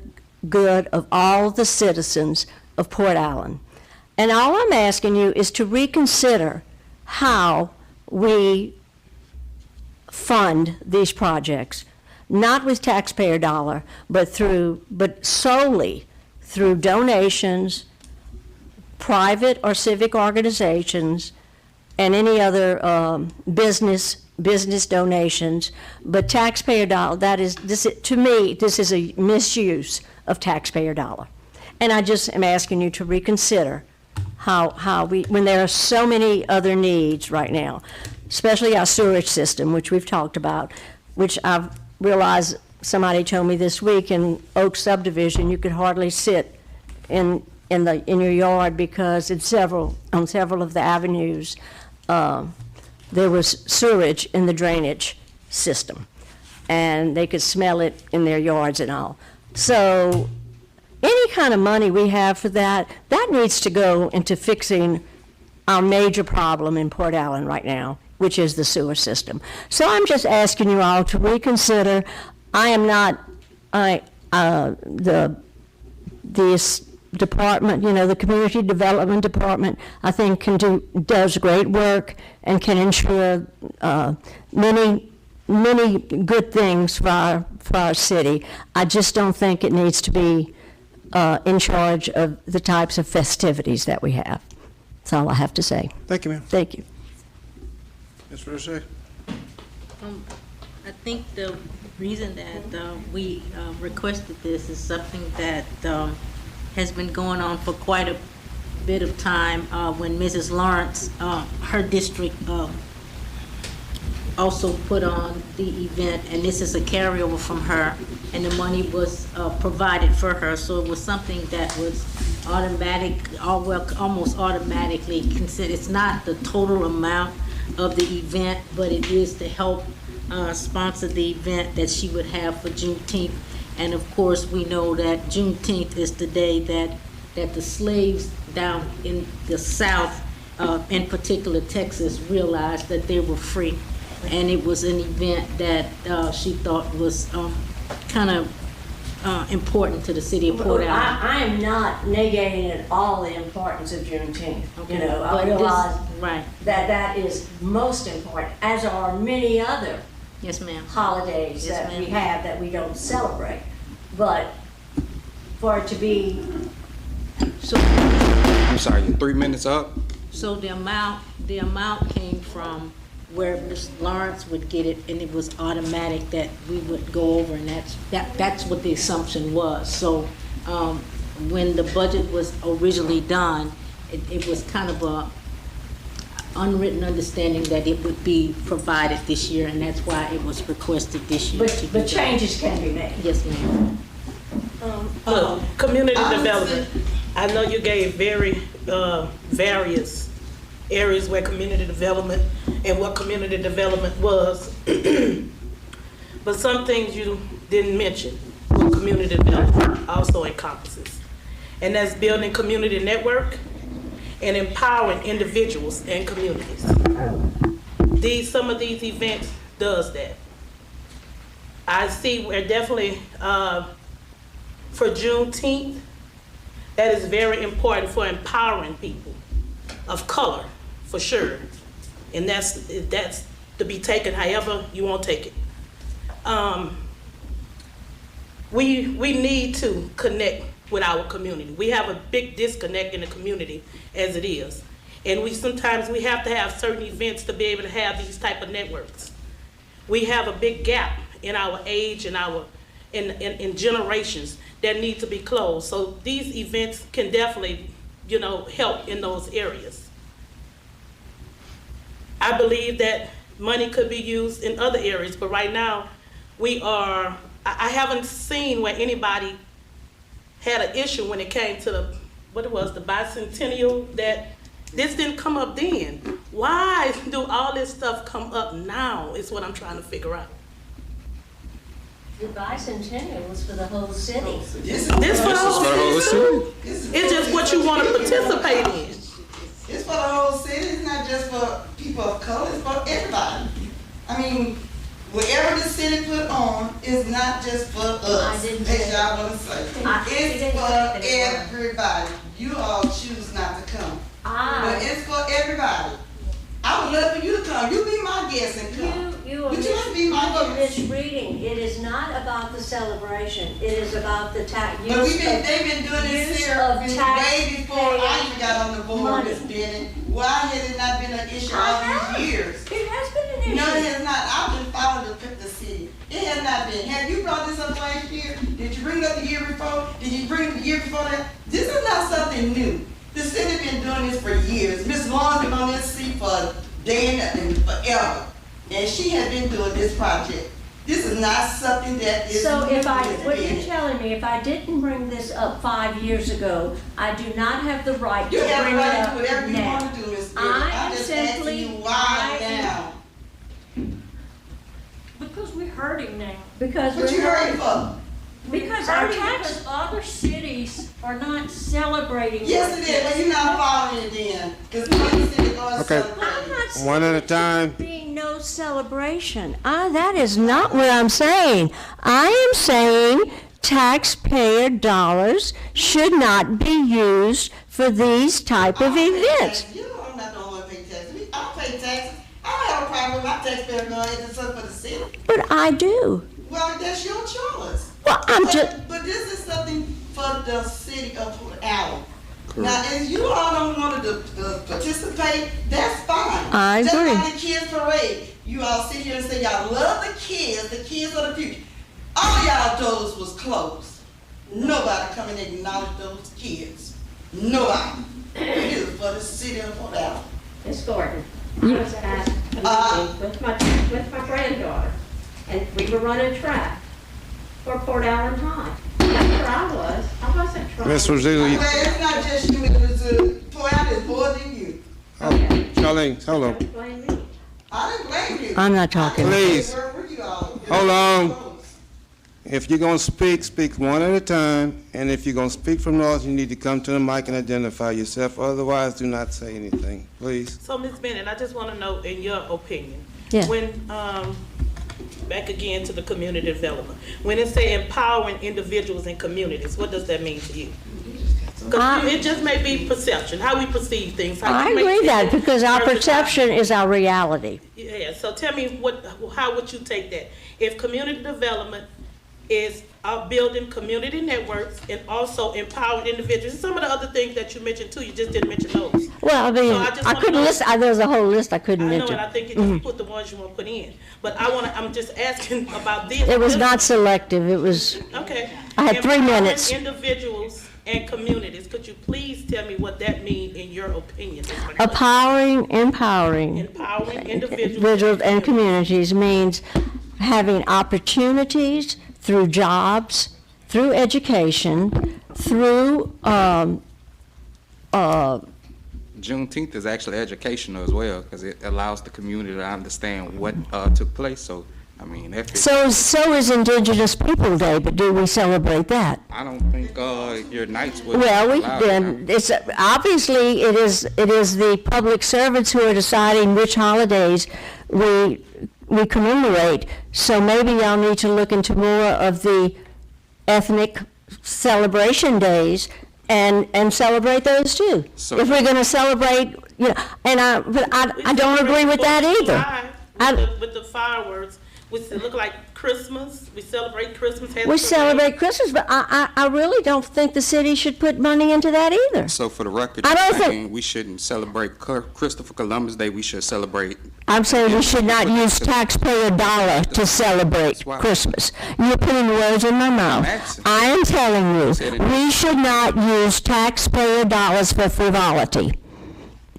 good of all the citizens of Port Allen. And all I'm asking you is to reconsider how we fund these projects, not with taxpayer dollar, but solely through donations, private or civic organizations, and any other business donations. But taxpayer dollar, to me, this is a misuse of taxpayer dollar. And I just am asking you to reconsider how we, when there are so many other needs right now, especially our sewerage system, which we've talked about, which I've realized somebody told me this week in Oak subdivision, you could hardly sit in your yard because on several of the avenues, there was sewage in the drainage system, and they could smell it in their yards and all. So any kind of money we have for that needs to go into fixing our major problem in Port Allen right now, which is the sewer system. So I'm just asking you all to reconsider. I am not, this department, the Community Development Department, I think does great work and can ensure many good things for our city. I just don't think it needs to be in charge of the types of festivities that we have. That's all I have to say. Thank you, ma'am. Thank you. Ms. Rosen? I think the reason that we requested this is something that has been going on for quite a bit of time. When Mrs. Lawrence, her district also put on the event, and this is a carryover from her, and the money was provided for her, so it was something that was almost automatically considered. It's not the total amount of the event, but it is to help sponsor the event that she would have for Juneteenth. And of course, we know that Juneteenth is the day that the slaves down in the South, in particular Texas, realized that they were free. And it was an event that she thought was kind of important to the city of Port Allen. I am not negating at all the importance of Juneteenth. Okay. I realize Right. that is most important, as are many other Yes, ma'am. holidays Yes, that we ma'am. have that we don't celebrate. But for it to be, So, I'm sorry, your 3 minutes up? so the amount came from where Ms. Lawrence would get it, and it was automatic that we would go over, and that's what the assumption was. So, when the budget was originally done, it was kind of a unwritten understanding that it would be provided this year, and that's why it was requested this year. to be but done. changes can be made. Yes, ma'am. Look, community development. I know you gave very various areas where community development and what community development was. But some things you didn't mention, what community development also encompasses. And that's building community network and empowering individuals and communities. Some of these events does that. I see we're definitely, for Juneteenth, that is very important for empowering people of color, for sure. And that's to be taken however you want to take it. We need to connect with our community. We have a big disconnect in the community as it is. And sometimes we have to have certain events to be able to have these type of networks. We have a big gap in our age and in generations that need to be closed. So these events can definitely, help in those areas. I believe that money could be used in other areas, but right now I haven't seen where anybody had an issue when it came to the bicentennial, that this didn't come up then. Why do all this stuff come up now is what I'm trying to figure out. The bicentennial was for the whole city. This for the whole city. It's just what you want to participate in. It's for the whole city, it's not just for people of color, it's for everybody. I mean, whatever the city put on is not just for us, as y'all want to say. It's for everybody. You all choose not to come. But it's for everybody. I would love for you to come. You be my guest and come. You are misreading. It is not about the celebration. It is about the tax. But they've been doing this here way before I even got on the board, Ms. Bennett. Why has it not been an issue all these years? It has been an issue. No, it has not. I've been following the city. It has not been. Have you brought this up last year? Did you bring it up the year before? Did you bring it the year before that? This is not something new. The city been doing this for years. Ms. Lawrence been on this seat for day and forever. And she has been doing this project. This is not something that is. So what you're telling me, if I didn't bring this up 5 years ago, I do not have the right to bring it up now. You have the right to do whatever you want to do, Ms. Bennett. I'm just asking you why now. Because we're hurting now. Because what you hurting for? Because other cities are not celebrating. Yes, it is, but you're not following it then. Because you city goes I'm not One at a time. Be no celebration. That is not what I'm saying. I am saying taxpayer dollars should not be used for these type of events. You know I'm not the only one paying taxes. I pay taxes. I don't have a problem with my taxpayer going into something for the city. But I do. Well, that's your choice. Well, I'm just, But this is something for the city of Port Allen. Now, if you all don't want to participate, that's fine. I agree. Just like the kids parade. You all sit here and say y'all love the kids of the future. All y'all doors was closed. Nobody come and acknowledge those kids. Nobody. It is for the city of Port Allen. Ms. Gordon, I was at a meeting with my granddaughter, and we were running track for Port Allen High. That's where I was. I wasn't trying. Ms. Rosen, Well, it's not just you, it's Port Allen is more than you. Charlene, hold on. Don't blame me. I didn't blame you. I'm not talking. Please. Where were you all? Hold on. If you're gonna speak, speak one at a time, and if you're gonna speak from north, you need to come to the mic and identify yourself. Otherwise, do not say anything, please. So, Ms. Bennett, I just want to know, in your opinion, Yeah. when, back again to the community development, when it say empowering individuals and communities, what does that mean to you? 'Cause it just may be perception, how we perceive things. How I you make agree that people because our versatile. perception is our reality. Yeah, so tell me how would you take that? If community development is building community networks and also empowering individuals, some of the other things that you mentioned too, you just didn't mention those. Well, I mean, So I just I wanna couldn't know- list, there was a whole list I couldn't I know, mention. and I think you put the ones you want to put in, but I'm just asking about this. It was not selective, it was, Okay. I had 3 minutes. Empowering individuals and communities, could you please tell me what that means in your opinion? empowering Empowering individuals. individuals and communities means having opportunities through jobs, through education, through, Juneteenth is actually educational as well, because it allows the community to understand what took place, so, I mean, if it, so is Indigenous People Day, but do we celebrate that? I don't think your nights would Well, allow it. then, it's, obviously, it is the public servants who are deciding which holidays we commemorate. So maybe y'all need to look into more of the ethnic celebration days and celebrate those too. So- If we're gonna celebrate, but I don't agree with that either. With the fireworks, which look like Christmas, we celebrate Christmas. has We parade. celebrate Christmas, but I really don't think the city should put money into that either. So for the record, I don't you're think- saying we shouldn't celebrate Christopher Columbus Day, we should celebrate. I'm saying we should not use taxpayer dollar to celebrate That's why- Christmas. You're putting words in my mouth. asking. I am telling you, Said it. we should not use taxpayer dollars for frivolity,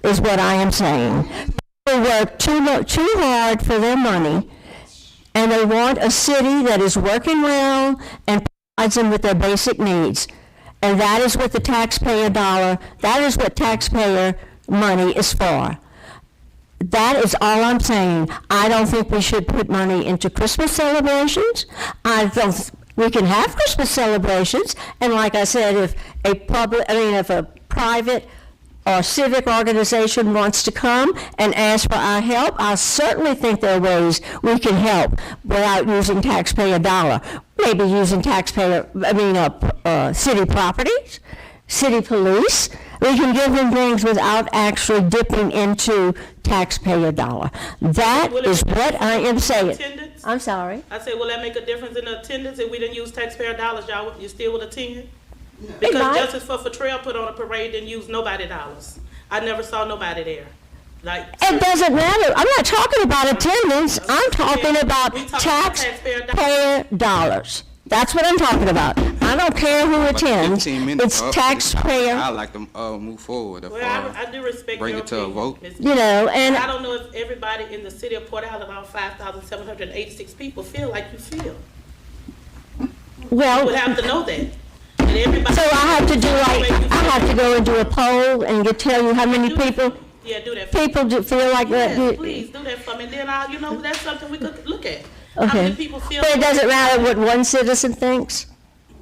is what I am saying. They work too hard for their money, and they want a city that is working well and provides them with their basic needs. And that is what the taxpayer dollar, that is what taxpayer money is for. That is all I'm saying. I don't think we should put money into Christmas celebrations. We can have Christmas celebrations, and like I said, if a private or civic organization wants to come and ask for our help, I certainly think there are ways we can help without using taxpayer dollar. Maybe using city properties, city police. We can give them things without actually dipping into taxpayer dollar. That Will it is make a what I am difference in saying. attendance? I'm sorry. I say, will that make a difference in the attendance if we didn't use taxpayer dollars, you still would attend? It Because might. Justice for Trail put on a parade and used nobody dollars. I never saw nobody there. Like, It doesn't matter. I'm not talking about attendance. I'm talking about We talking about taxpayer taxpayer dollars. That's what I'm talking about. I don't care who About attends. 15 minutes It's up, taxpayer, I'd like to move forward. well, I do respect bring your it to a opinion, vote. Ms. you know, and I don't know if everybody in the city of Port Allen, all 5,786 people, feel like you feel. You well, would have to know that. And everybody. so I have to do I have to go and do a poll and tell you how many people Yeah, do that. For me. do feel like that. Yes, please do that for me. Then that's something we could look at. How Okay. many people feel? But it doesn't matter what one citizen thinks.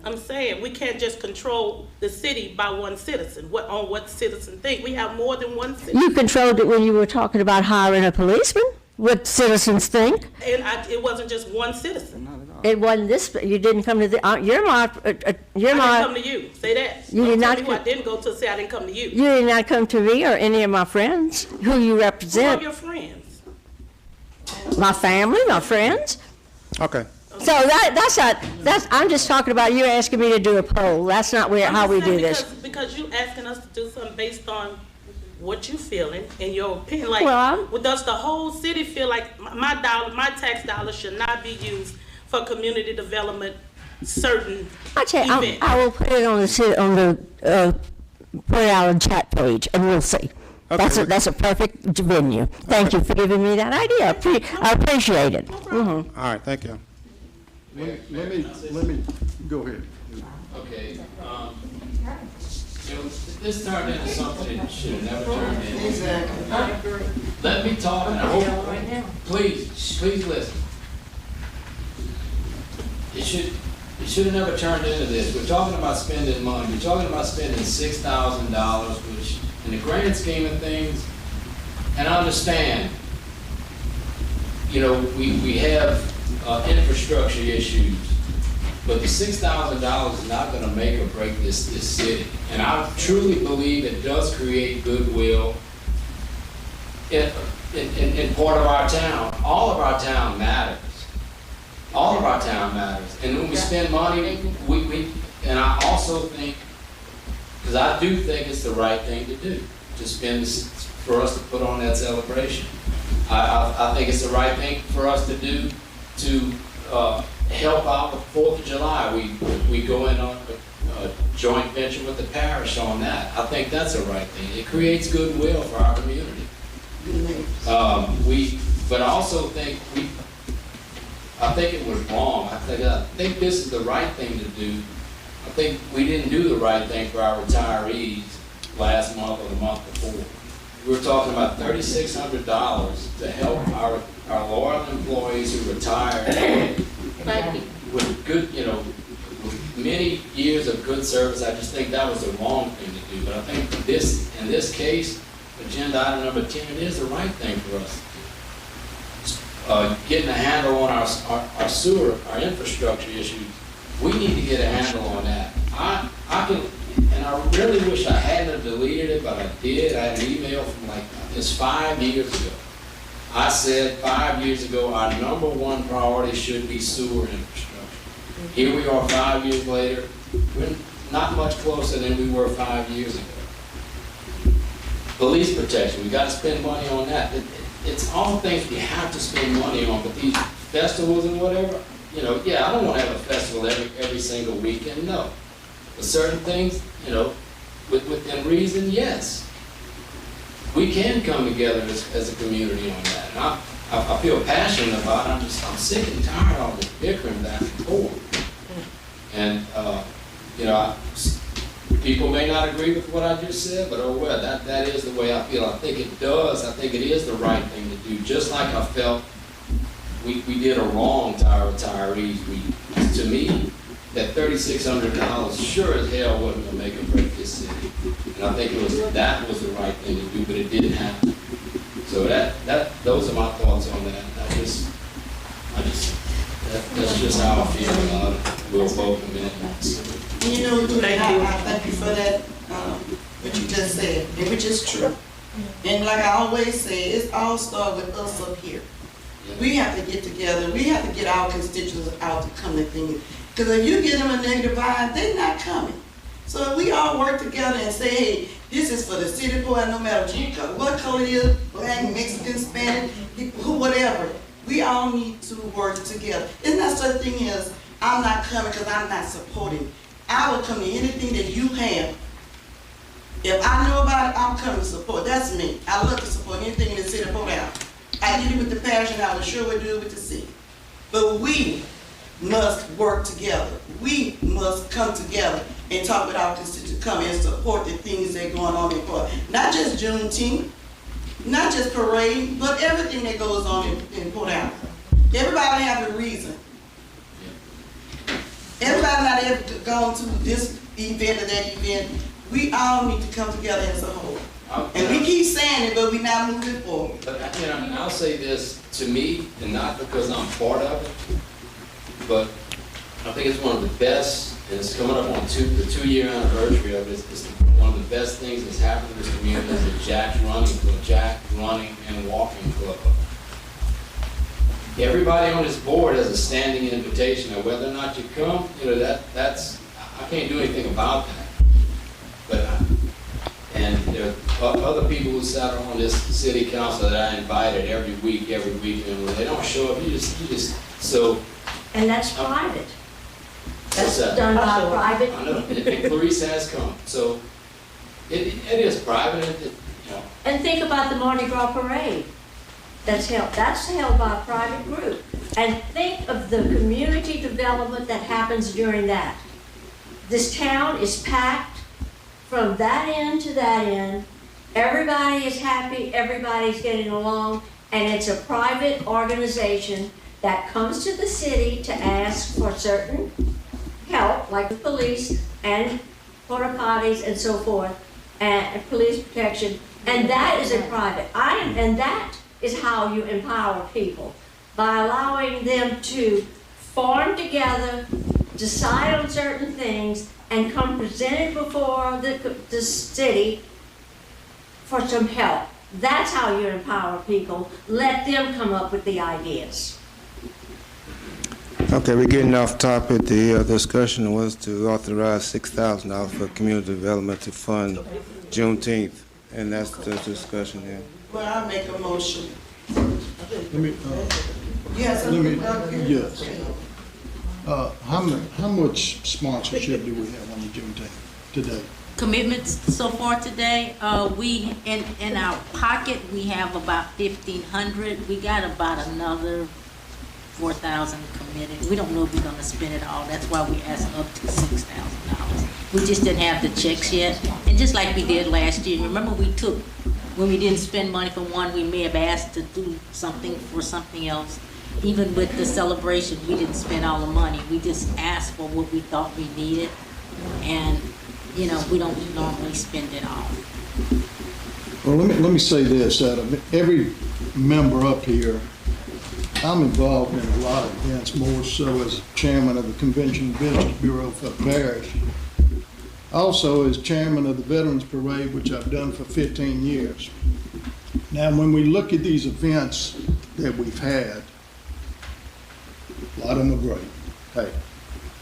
I'm saying, we can't just control the city by one citizen, what citizen think. We have more than one citizen. You controlled it when you were talking about hiring a policeman, what citizens think. And it wasn't just one citizen. It wasn't this, you didn't come to the, you're my. I didn't come to you, say that. You did not Tell me who I didn't go to, say I didn't come to you. You did not come to me or any of my friends who you Who are represent. your friends? My family, my friends. Okay. So that's, I'm just talking about you asking me to do a poll. That's not how we do this. Because you asking us to do something based on what you feeling and your opinion. Like, Well, does the whole city feel like my tax dollar should not be used for community development, certain I tell you, events? I will put it on put it out on chat page and we'll see. Okay. That's a perfect venue. Thank you for giving me that idea. I appreciate it. All right, thank you. Let me, go ahead. Okay, this turned into something it should have never turned into. Exactly. Let me talk, and I hope, please listen. It should have never turned into this. We're talking about spending money. We're talking about spending $6,000, which, in the grand scheme of things, and I understand, we have infrastructure issues, but the $6,000 is not going to make or break this city. And I truly believe it does create goodwill in part of our town. All of our town matters. All of our town matters. And when we spend money, and I also think, because I do think it's the right thing to do, to spend, for us to put on that celebration. I think it's the right thing for us to do to help out with 4th of July. We go in on a joint venture with the parish on that. I think that's the right thing. It creates goodwill for our community. But I also think I think it was wrong. I think this is the right thing to do. I think we didn't do the right thing for our retirees last month or the month before. We were talking about $3,600 to help our loyal employees who retired with good, with many years of good service. I just think that was the wrong thing to do. But I think in this case, agenda item number 10, it is the right thing for us. Getting a handle on our sewer, our infrastructure issues, we need to get a handle on that. I can, and I really wish I hadn't deleted it, but I did. I had an email from it's 5 years ago. I said 5 years ago, our number one priority should be sewer infrastructure. Here we are 5 years later. We're not much closer than we were 5 years ago. Police protection, we got to spend money on that. It's all things we have to spend money on, but these festivals and whatever, yeah, I don't want to have a festival every single weekend, no. But certain things, within reason, yes. We can come together as a community on that. And I feel passionate about it. I'm sick and tired of all this bickering back and forth. And, people may not agree with what I just said, but oh well, that is the way I feel. I think it does. I think it is the right thing to do. Just like I felt we did a wrong to our retirees. To me, that $3,600 sure as hell wasn't going to make or break this city. And I think that was the right thing to do, but it didn't happen. So those are my thoughts on that. That's just how I feel about it. We'll vote in a minute. I thank you for that, what you just said, which is true. And like I always say, it's all start with us up here. We have to get together. We have to get our constituents out to come to things. Because if you give them a negative vibe, they're not coming. So if we all work together and say, hey, this is for the city boy, no matter what color it is, black, Mexican, Spanish, whatever. We all need to work together. It's not such a thing as, I'm not coming because I'm not supporting. I will come to anything that you have. If I know about it, I'm coming to support. That's me. I love to support anything in the city of Port Allen. I did it with the parish and I will sure would do it with the city. But we must work together. We must come together and talk with our constituents, come and support the things that are going on in Port Allen. Not just Juneteenth, not just parade, but everything that goes on in Port Allen. Everybody have a reason. Everybody not able to go to this event or that event. We all need to come together as a whole. And we keep saying it, but we're not moving forward. But, you know, I'll say this, to me, and not because I'm part of it, but I think it's one of the best, and it's coming up on the 2-year anniversary of it. It's one of the best things that's happened in this community is the Jack Running and Walking Club. Everybody on this board has a standing invitation. Now, whether or not you come, you know, that's, I can't do anything about that. But, and there are other people who sat on this city council that I invited every week, and when they don't show up, you just, so. And that's private. That's Done by private. I know, and Clerice has come, so it is private, you know. And think about the Mardi Gras parade that's held by a private group. And think of the community development that happens during that. This town is packed from that end to that end. Everybody is happy, everybody's getting along, and it's a private organization that comes to the city to ask for certain help, like the police and porta potties and so forth, and police protection, and that is a private item, and that is how you empower people, by allowing them to form together, decide on certain things, and come present it before the city for some help. That's how you empower people. Let them come up with the ideas. Okay, we're getting off topic. The discussion was to authorize $6,000 for community development to fund Juneteenth, and that's the discussion here. Well, I'll make a motion. Let me, Yes, yes. How much sponsorship do we have on the Juneteenth today? Commitments so far today, we, in our pocket, we have about 1,500. We got about another 4,000 committed. We don't know if we're gonna spend it all. That's why we asked up to $6,000. We just didn't have the checks yet. And just like we did last year, remember when we didn't spend money for one, we may have asked to do something for something else. Even with the celebration, we didn't spend all the money. We just asked for what we thought we needed. And, you know, we don't normally spend it all. Well, let me say this, out of every member up here, I'm involved in a lot of events, more so as chairman of the Convention and Business Bureau for the parish. Also as chairman of the Veterans Parade, which I've done for 15 years. Now, when we look at these events that we've had, a lot of them are great. Hey,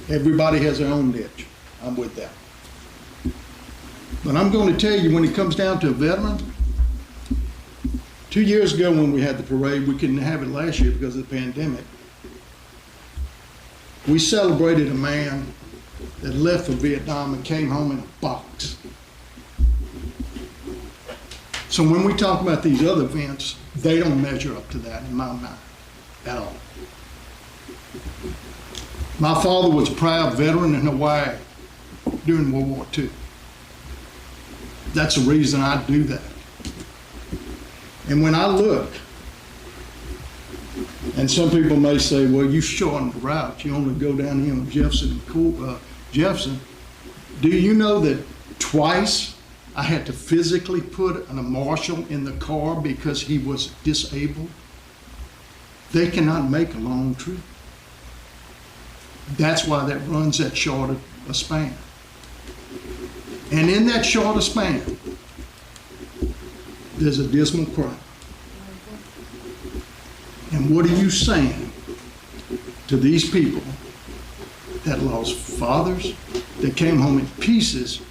everybody has their own niche. I'm with that. But I'm going to tell you, when it comes down to a veteran, 2 years ago when we had the parade, we couldn't have it last year because of the pandemic. We celebrated a man that left for Vietnam and came home in a box. So when we talk about these other events, they don't measure up to that in my mind at all. My father was a proud veteran in Hawaii during World War II. That's the reason I do that. And when I look, and some people may say, well, you shortened the route. You only go down here on Jefferson. Do you know that twice I had to physically put a marshal in the car because he was disabled? They cannot make a long trip. That's why that runs that short a span. And in that shorter span, there's a dismal cry. And what are you saying to these people that lost fathers, that came home in pieces?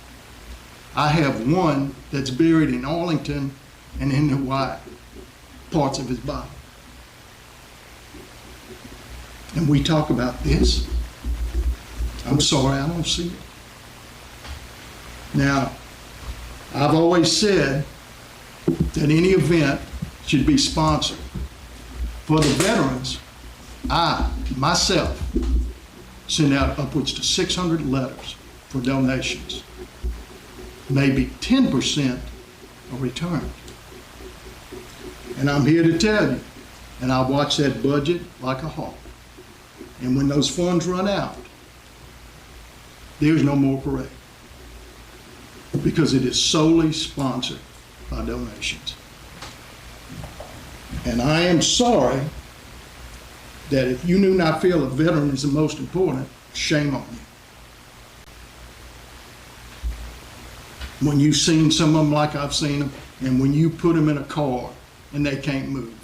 I have one that's buried in Arlington and in Hawaii, parts of his body. And we talk about this. I'm sorry, I don't see it. Now, I've always said that any event should be sponsored. For the veterans, I, myself, send out upwards to 600 letters for donations. Maybe 10% are returned. And I'm here to tell you, and I watch that budget like a hawk. And when those funds run out, there's no more parade. Because it is solely sponsored by donations. And I am sorry that if you do not feel a veteran is the most important, shame on you. When you've seen some of them like I've seen them, and when you put them in a car and they can't move.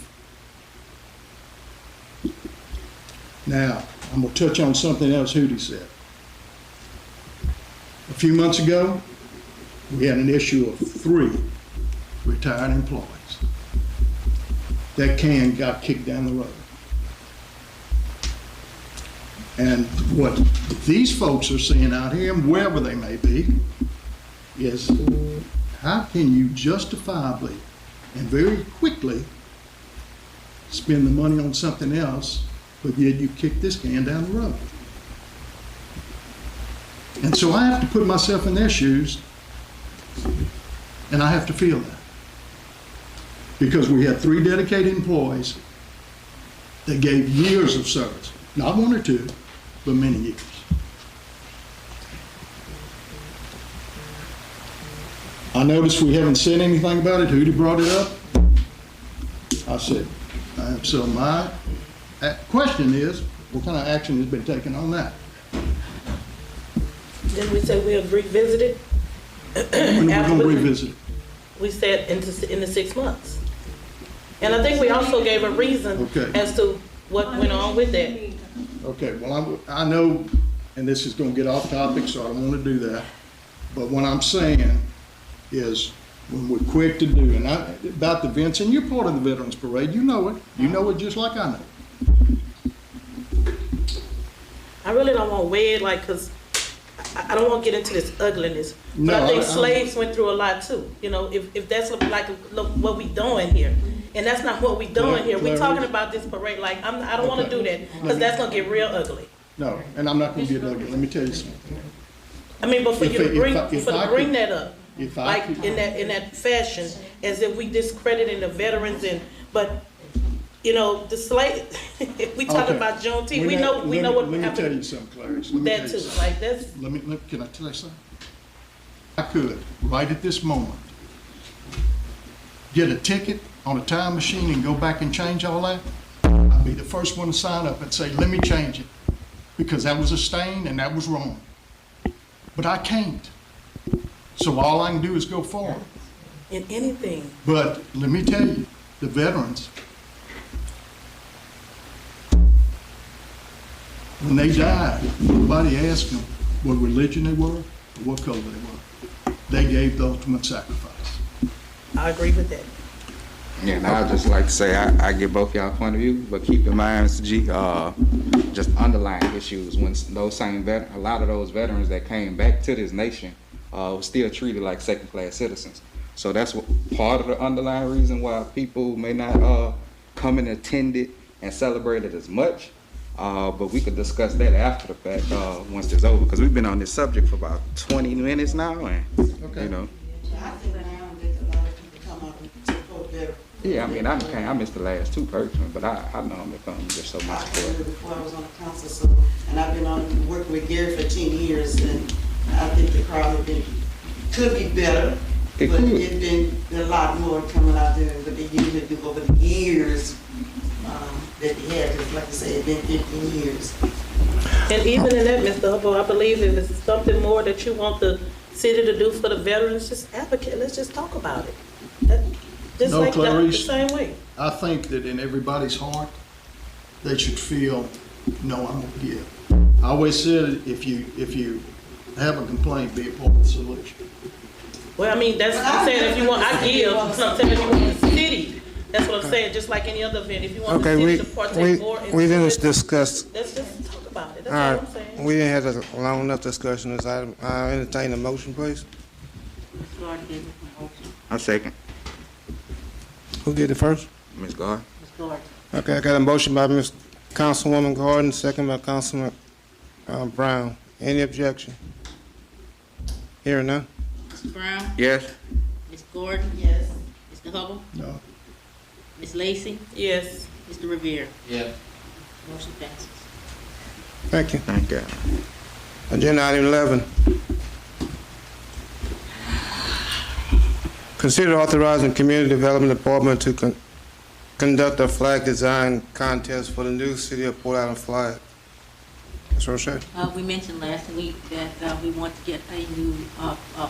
Now, I'm gonna touch on something else Hootie said. A few months ago, we had an issue of 3 retired employees. That can got kicked down the road. And what these folks are seeing out here, and wherever they may be, is how can you justifiably and very quickly spend the money on something else, but yet you kick this can down the road? And so I have to put myself in their shoes, and I have to feel that. Because we had 3 dedicated employees that gave years of service, not 1 or 2, but many years. I noticed we haven't said anything about it. Hootie brought it up. I said, so my question is, what kind of action has been taken on that? Then we said we'll revisit it. When are we going to revisit it? We said in the 6 months. And I think we also gave a reason as to what went on with that. Okay, well, I know, and this is going to get off topic, so I don't want to do that. But what I'm saying is, when we're quick to do, and about the events, and you're part of the Veterans Parade, you know it. You know it just like I know. I really don't want to weigh it, like, because I don't want to get into this ugliness. But No, I think slaves went through a lot too. You know, if that's like what we doing here. And that's not what we doing here. We're talking about this parade, like, I don't want to do that, because that's going to get real ugly. No, and I'm not going to get ugly. Let me tell you something. I mean, but for you to bring that up, If I like could- in that fashion, as if we discrediting the veterans but you know, the slave. If we talk Okay. about Juneteenth, we know what Let me tell you happened. something, Clerice. Let With me that tell you too, something. like that's. Can I tell you something? I could, right at this moment, get a ticket on a time machine and go back and change all that. I'd be the first one to sign up and say, let me change it, because that was a stain and that was wrong. But I can't. So all I can do is go forward. In anything. But let me tell you, the veterans, when they died, nobody asked them what religion they were or what color they were. They gave the ultimate sacrifice. I agree with that. Yeah, and I'd just like to say, I get both y'all point of view, but keep in mind, Mr. G, just underlying issues when those same a lot of those veterans that came back to this nation were still treated like second-class citizens. So that's part of the underlying reason why people may not come and attend it and celebrate it as much. But we could discuss that after the fact once it's over, because we've been on this subject for about 20 minutes now, and you know. I think now that a lot of people come out and support better. Yeah, I mean, I missed the last 2 personally, but I normally come just so much I for did it. it before I was on the council, so, and I've been on working with Gary for 10 years, and I think the crowd could be better, It but could. it's been a lot more coming out there than what they usually do over the years that they had. Because like I said, it's been 15 years. And even in that, Mr. Hubble, I believe if it's something more that you want the city to do for the veterans, just advocate. Let's just talk about it. Just No, like that, the Clerice. same way. I think that in everybody's heart, they should feel, no, I'm gonna give. I always said, if you have a complaint, be a part of the solution. Well, I mean, that's what I'm saying. If you want, I give. I'm saying if you want the city, that's what I'm saying. Just like any other event, if you want the Okay, city to partake more in we didn't it, discuss, let's just talk about it. That's all all right, I'm saying. we didn't have a long enough discussion on this item. I entertain a motion, please. I second. Who did it first? Ms. Gard. Okay, I got a motion by Ms. Councilwoman Gordon, second by Councilman Brown. Any objection? Hearing none? Mr. Brown? Yes. Ms. Gordon? Yes. Mr. Hubble? No. Ms. Lacy? Yes. Mr. Riviere? Yeah. Motion passes. Thank you. Thank you. Agenda item 11. Consider authorizing Community Development Department to conduct a flag design contest for the new City of Port Island flag. Ms. Rochelle? We mentioned last week that we want to get a new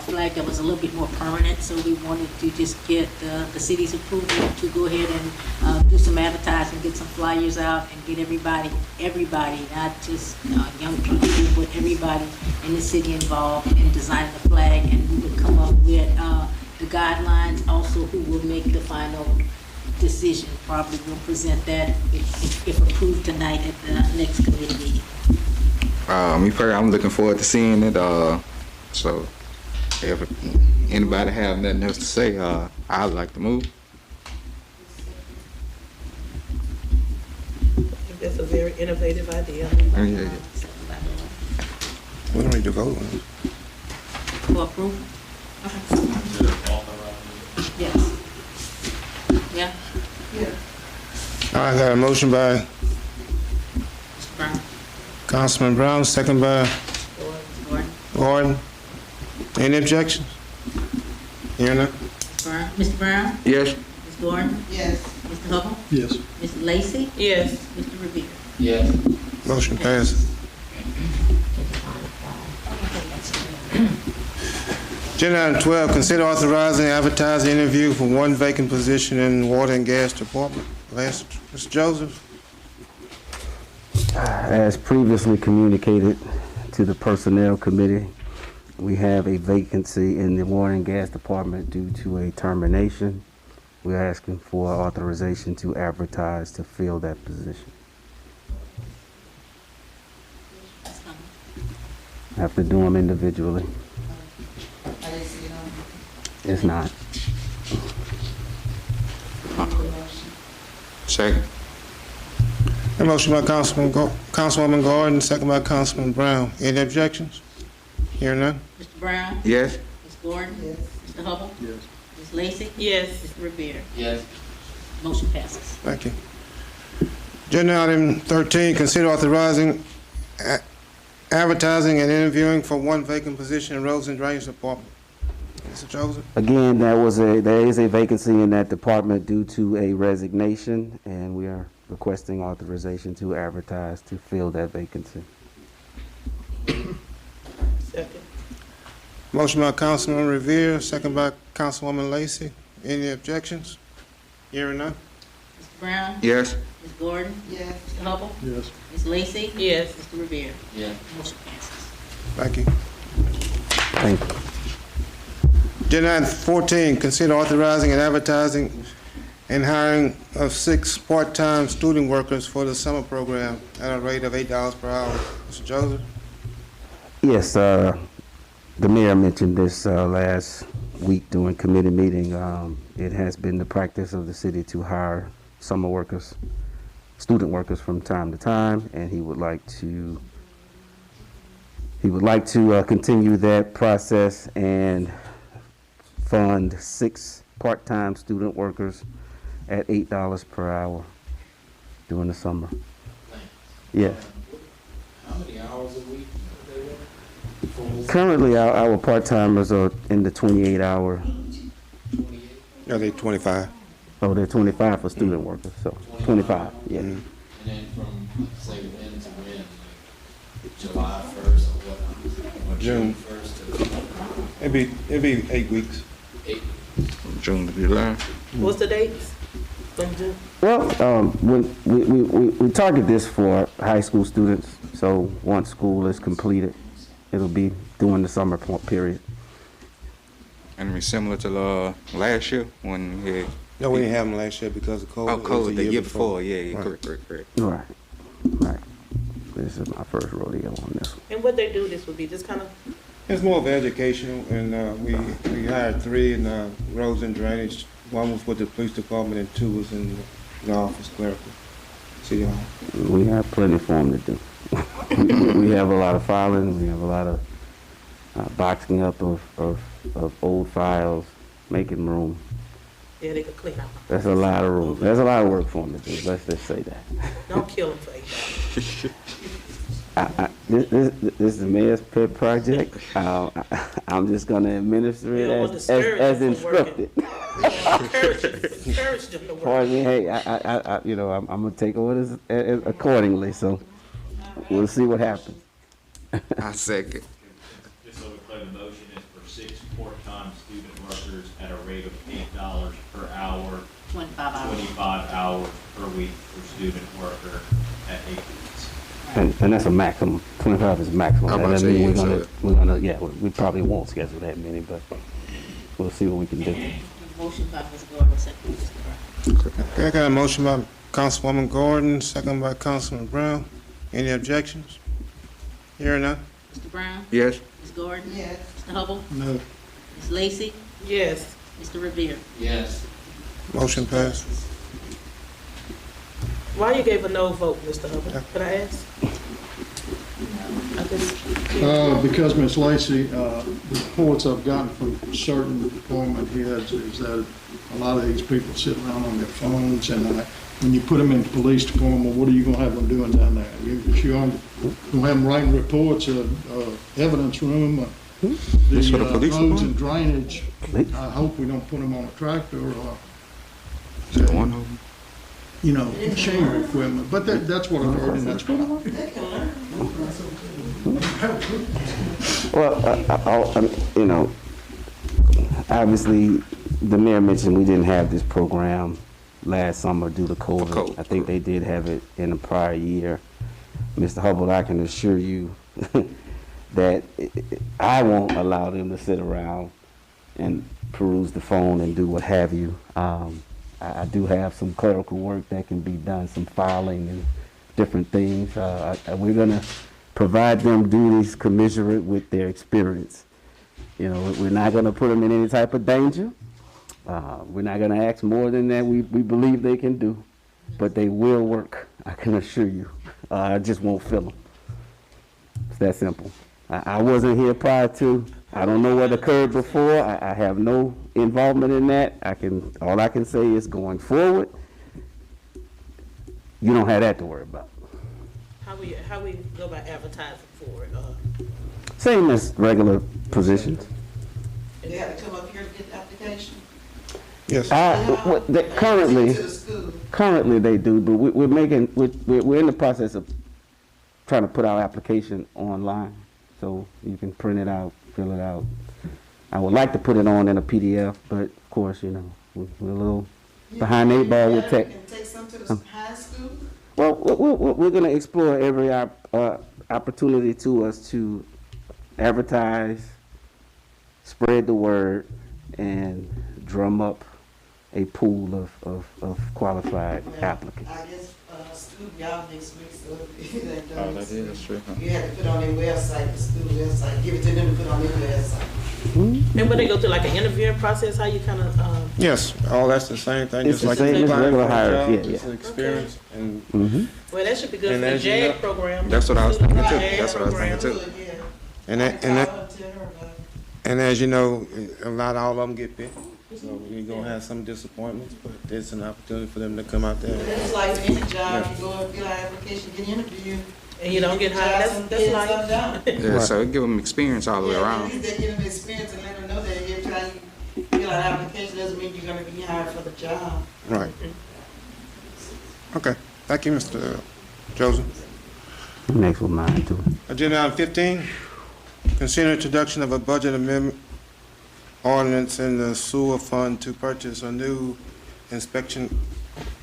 flag that was a little bit more permanent, so we wanted to just get the city's approval to go ahead and do some advertising, get some flyers out, and get everybody, not just young people, but everybody in the city involved in designing the flag, and we would come up with the guidelines, also who will make the final decision. Probably will present that if approved tonight at the next committee meeting. Me personally, I'm looking forward to seeing it. So if anybody have nothing else to say, I'd like to move. I think that's a very innovative idea. Yeah. We don't need to vote on it. For approval? Yes. Yeah? I got a motion by Mr. Brown? Councilman Brown, second by Gordon? Gordon. Any objections? Hearing none? Brown? Mr. Brown? Yes. Ms. Gordon? Yes. Mr. Hubble? Yes. Ms. Lacy? Yes. Mr. Riviere? Yes. Motion passes. Agenda item 12, consider authorizing advertising interview for one vacant position in the Water and Gas Department. Mr. Joseph? As previously communicated to the Personnel Committee, we have a vacancy in the Water and Gas Department due to a termination. We're asking for authorization to advertise to fill that position. Have to do them individually. It's not. Second. A motion by Councilwoman Gordon, second by Councilman Brown. Any objections? Hearing none? Mr. Brown? Yes. Ms. Gordon? Yes. Mr. Hubble? Yes. Ms. Lacy? Yes. Mr. Riviere? Yes. Motion passes. Thank you. Agenda item 13, consider authorizing advertising and interviewing for one vacant position in Rosen Drainage Department. Mr. Joseph? Again, there is a vacancy in that department due to a resignation, and we are requesting authorization to advertise to fill that vacancy. Second. Motion by Councilman Riviere, second by Councilwoman Lacy. Any objections? Hearing none? Mr. Brown? Yes. Ms. Gordon? Yes. Mr. Hubble? Yes. Ms. Lacy? Yes. Mr. Riviere? Yes. Motion passes. Thank you. Thank you. Agenda item 14, consider authorizing and advertising and hiring of 6 part-time student workers for the summer program at a rate of $8 per hour. Mr. Joseph? Yes, the mayor mentioned this last week during committee meeting. It has been the practice of the city to hire summer workers, student workers from time to time, and he would like to continue that process and fund 6 part-time student workers at $8 per hour during the summer. Yes. How many hours a week are they work? Currently, our part-timers are in the 28-hour. 28? No, they 25. Oh, they're 25 for student workers, so 25, yeah. And then from, say, when to when? Like July 1st or what? Or June. 1st to It'd be 8 weeks. 8? From June to July. What's the dates? From June? Well, we target this for high school students, so once school is completed, it'll be during the summer period. And it'll be similar to last year when we had. No, we didn't have them last year because of COVID. Oh, It was COVID, the year before. Yeah, Right. correct. Right. This is my first rodeo on this one. And what they do, this would be just kind of, It's more of educational, and we hired 3 in Rosen Drainage. 1 was with the police department, and 2 was in the office clerical, city hall. We have plenty for them to do. We have a lot of filing, we have a lot of boxing up of old files, making room. yeah, they could clean up. That's a lot of room. There's a lot of work for them to do, let's just say that. Don't kill them for $8. This is the mayor's pet project. I'm just gonna administer You don't it want as to discourage as them from working. instructed. Encourage them to work. Pardon me, hey, I'm gonna take orders accordingly, so we'll see what happens. I second. Just so we clear, the motion is for 6 part-time student workers at a rate of $8 per hour, 25 hours. 25 hours per week for student worker at 8 weeks. And that's a maximum, 25 is maximum. I'm about That to doesn't mean say, we're gonna, yeah, we probably won't schedule that many, but we'll see what we can do. Motion by Ms. Gordon, second by Mr. Brown. Okay, I got a motion by Councilwoman Gordon, second by Councilman Brown. Any objections? Hearing none? Mr. Brown? Yes. Ms. Gordon? Yes. Mr. Hubble? No. Ms. Lacy? Yes. Mr. Riviere? Yes. Motion passed. Why you gave a no vote, Mr. Hubble? Could I ask? I just, Because, Ms. Lacy, the reports I've gotten from certain department heads is that a lot of these people sit around on their phones, and when you put them in the police department, what are you gonna have them doing down there? You're gonna have them writing reports, evidence room, That's for the police roads department? and drainage. I hope we don't put them on a tractor or, Is that one of them? machinery equipment, but that's what I've heard, and that's what Well, obviously, the mayor mentioned we didn't have this program last summer due to COVID. I think they did have it in the prior year. Mr. Hubble, I can assure you that I won't allow them to sit around and peruse the phone and do what have you. I do have some clerical work that can be done, some filing and different things. We're gonna provide them duties commensurate with their experience. We're not gonna put them in any type of danger. We're not gonna ask more than that we believe they can do, but they will work, I can assure you. I just won't fill them. It's that simple. I wasn't here prior to. I don't know what occurred before. I have no involvement in that. All I can say is going forward, you don't have that to worry about. how we go about advertising for it? Same as regular positions. They have to come up here to get the application. Yes. Currently they do, but we're in the process of trying to put our application online, so you can print it out, fill it out. I would like to put it on in a PDF, but of course, we're a little behind the eight ball with tech. And take some to the high school? Well, we're going to explore every opportunity to us to advertise, spread the word, and drum up a pool of qualified applicants. I guess, school, y'all next week, so if it ain't done. Oh, that is true. You have to put on their website, the school website, give it to them to put on their website. And when they go through like an interviewing process, how you kind of, Yes, all that's the same thing, It's just the like same you as applying regular for a hires, job, yeah, it's yeah. an experience, and well, that should be good And for the as you JAG know- program. That's what I was thinking too. JAG That's what I was thinking too. Good, yeah. and I that, can and that, call her and tell her about it. and as you know, not all of them get picked. So you're gonna have some disappointments, but it's an opportunity for them to come out there. It's like any job, you go and fill out application, get interviewed. And you don't get hired, that's like, Yeah, so it give them experience all the way At around. least they give them experience and let them know that every time you fill out an application doesn't mean you're gonna be hired for the job. Right. Okay, thank you, Mr. Joseph. Next one, mine too. Agenda item 15, consider introduction of a budget amendment ordinance in the sewer fund to purchase a new inspection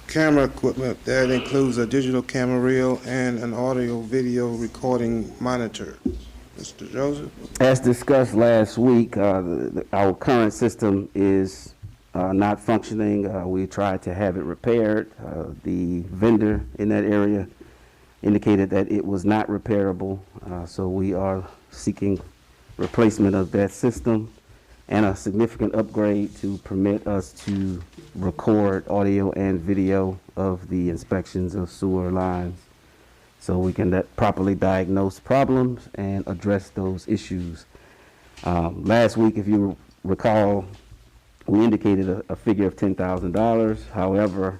camera equipment that includes a digital camera reel and an audio-video recording monitor. Mr. Joseph? As discussed last week, our current system is not functioning. We tried to have it repaired. The vendor in that area indicated that it was not repairable, so we are seeking replacement of that system and a significant upgrade to permit us to record audio and video of the inspections of sewer lines so we can properly diagnose problems and address those issues. Last week, if you recall, we indicated a figure of $10,000. However,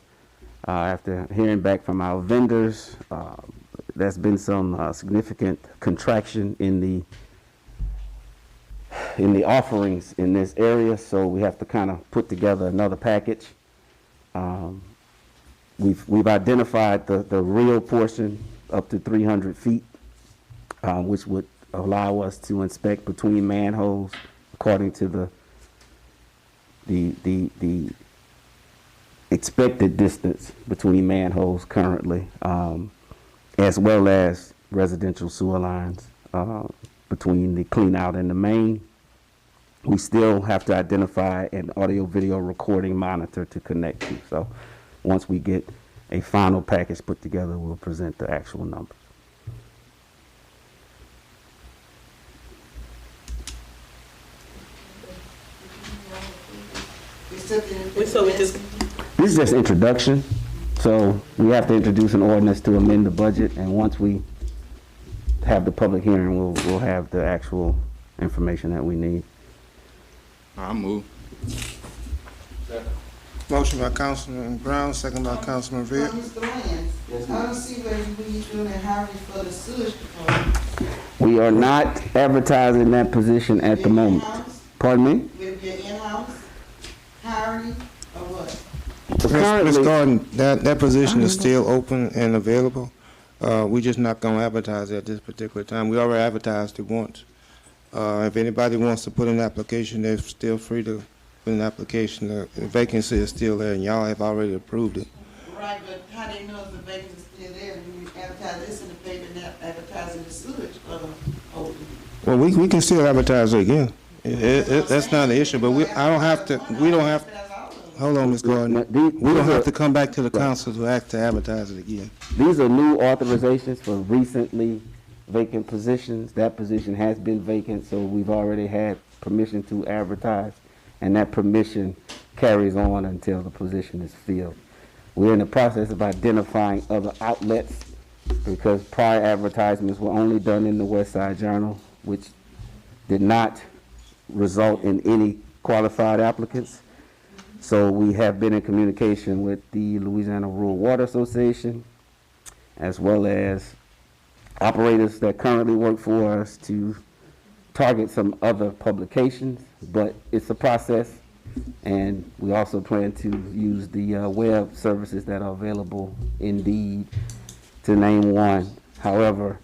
after hearing back from our vendors, there's been some significant contraction in the offerings in this area, so we have to kind of put together another package. We've identified the real portion up to 300 feet, which would allow us to inspect between manholes according to the expected distance between manholes currently, as well as residential sewer lines between the clean out and the main. We still have to identify an audio-video recording monitor to connect to. So once we get a final package put together, we'll present the actual numbers. This is just introduction. So we have to introduce an ordinance to amend the budget, and once we have the public hearing, we'll have the actual information that we need. I'll move. Motion by Councilman Brown, second by Councilman Riviere. Mr. Lance, I don't see where you doing a hiring for the sewage department. We are not advertising that position at the moment. Pardon me? Will it be an in-house hiring or what? Ms. Gordon, that position is still open and available. We're just not going to advertise it at this particular time. We already advertised it once. If anybody wants to put an application, they're still free to put an application. The vacancy is still there, and y'all have already approved it. Right, but how do you know if the vacancy is still there when you advertise this in the paper and not advertising the sewage open? Well, we can still advertise it again. That's not an issue, but we don't have to. Hold on, Ms. Gordon. We don't have to come back to the council to act to advertise it again. These are new authorizations for recently vacant positions. That position has been vacant, so we've already had permission to advertise, and that permission carries on until the position is filled. We're in the process of identifying other outlets because prior advertisements were only done in the West Side Journal, which did not result in any qualified applicants. So we have been in communication with the Louisiana Rural Water Association, as well as operators that currently work for us to target some other publications, but it's a process, and we also plan to use the web services that are available, Indeed, to name one. However,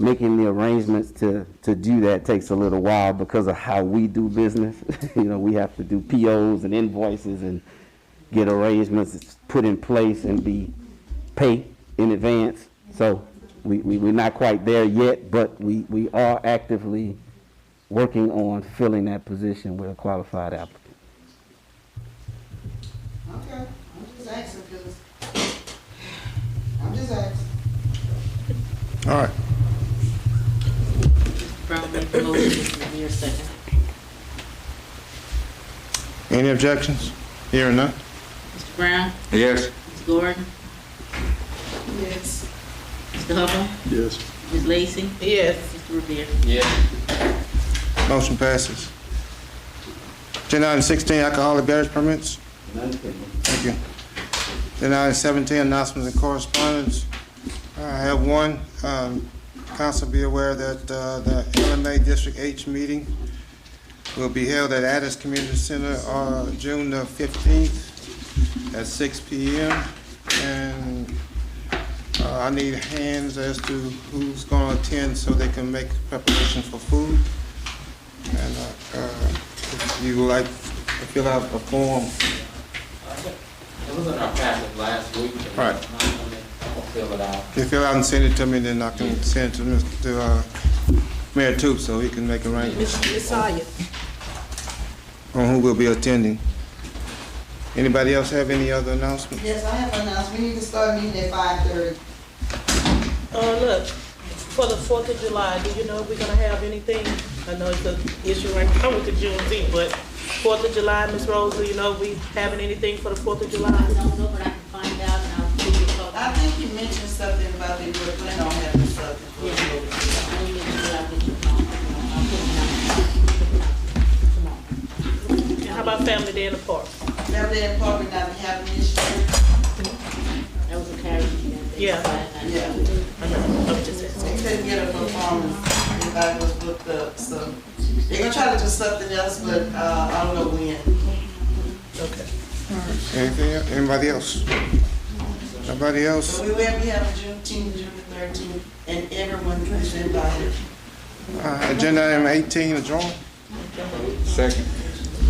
making the arrangements to do that takes a little while because of how we do business. You know, we have to do POs and invoices and get arrangements put in place and be paid in advance. So we're not quite there yet, but we are actively working on filling that position with a qualified applicant. Okay, I'm just asking because I'm just asking. All right. Brown made the motion, Mr. Riviere second. Any objections? Here or none? Mr. Brown? Yes. Ms. Gordon? Yes. Mr. Hubble? Yes. Ms. Lacy? Yes. Mr. Riviere? Yeah. Motion passes. Agenda item 16, alcoholic beverage permits. Thank you. Agenda item 17, announcements and correspondence. I have one. Council be aware that the LMA District H meeting will be held at Addis Community Center on June the 15th at 6 p.m. And I need hands as to who's going to attend so they can make preparation for food. And if you would like to fill out a form. It was in our packet last week. Right. I'll fill it out. If you fill out and send it to me, then I can send it to Mayor Toop so he can make arrangements Ms. Sawyer. on who will be attending. Anybody else have any other announcements? Yes, I have an announcement. We need to start meeting at 5:30. Look, for the 4th of July, do you know if we're gonna have anything? I know it's an issue right now with the Juneteenth, but 4th of July, Ms. Rose, do you know if we having anything for the 4th of July? I don't know, but I can find out and I'll give you a call. I think you mentioned something about they were planning on having something for the 4th of July. I didn't get to, I'll get you a call. I'll put it down. Tomorrow. How about Family Day in the Park? Now they're probably not having this year. That was a carriage event. Yeah. Yeah. I I'm just asking. We couldn't get a performance, everybody was booked up, so they're gonna try to do something else, but, I don't know when. Okay. Anything, anybody else? Nobody else? So we will be having Juneteenth, June 13th, and everyone is invited. Agenda item 18, adjourn. Second.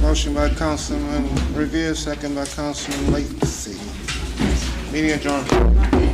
Motion by Councilman Riviere, second by Councilman Lacy. Meeting adjourned.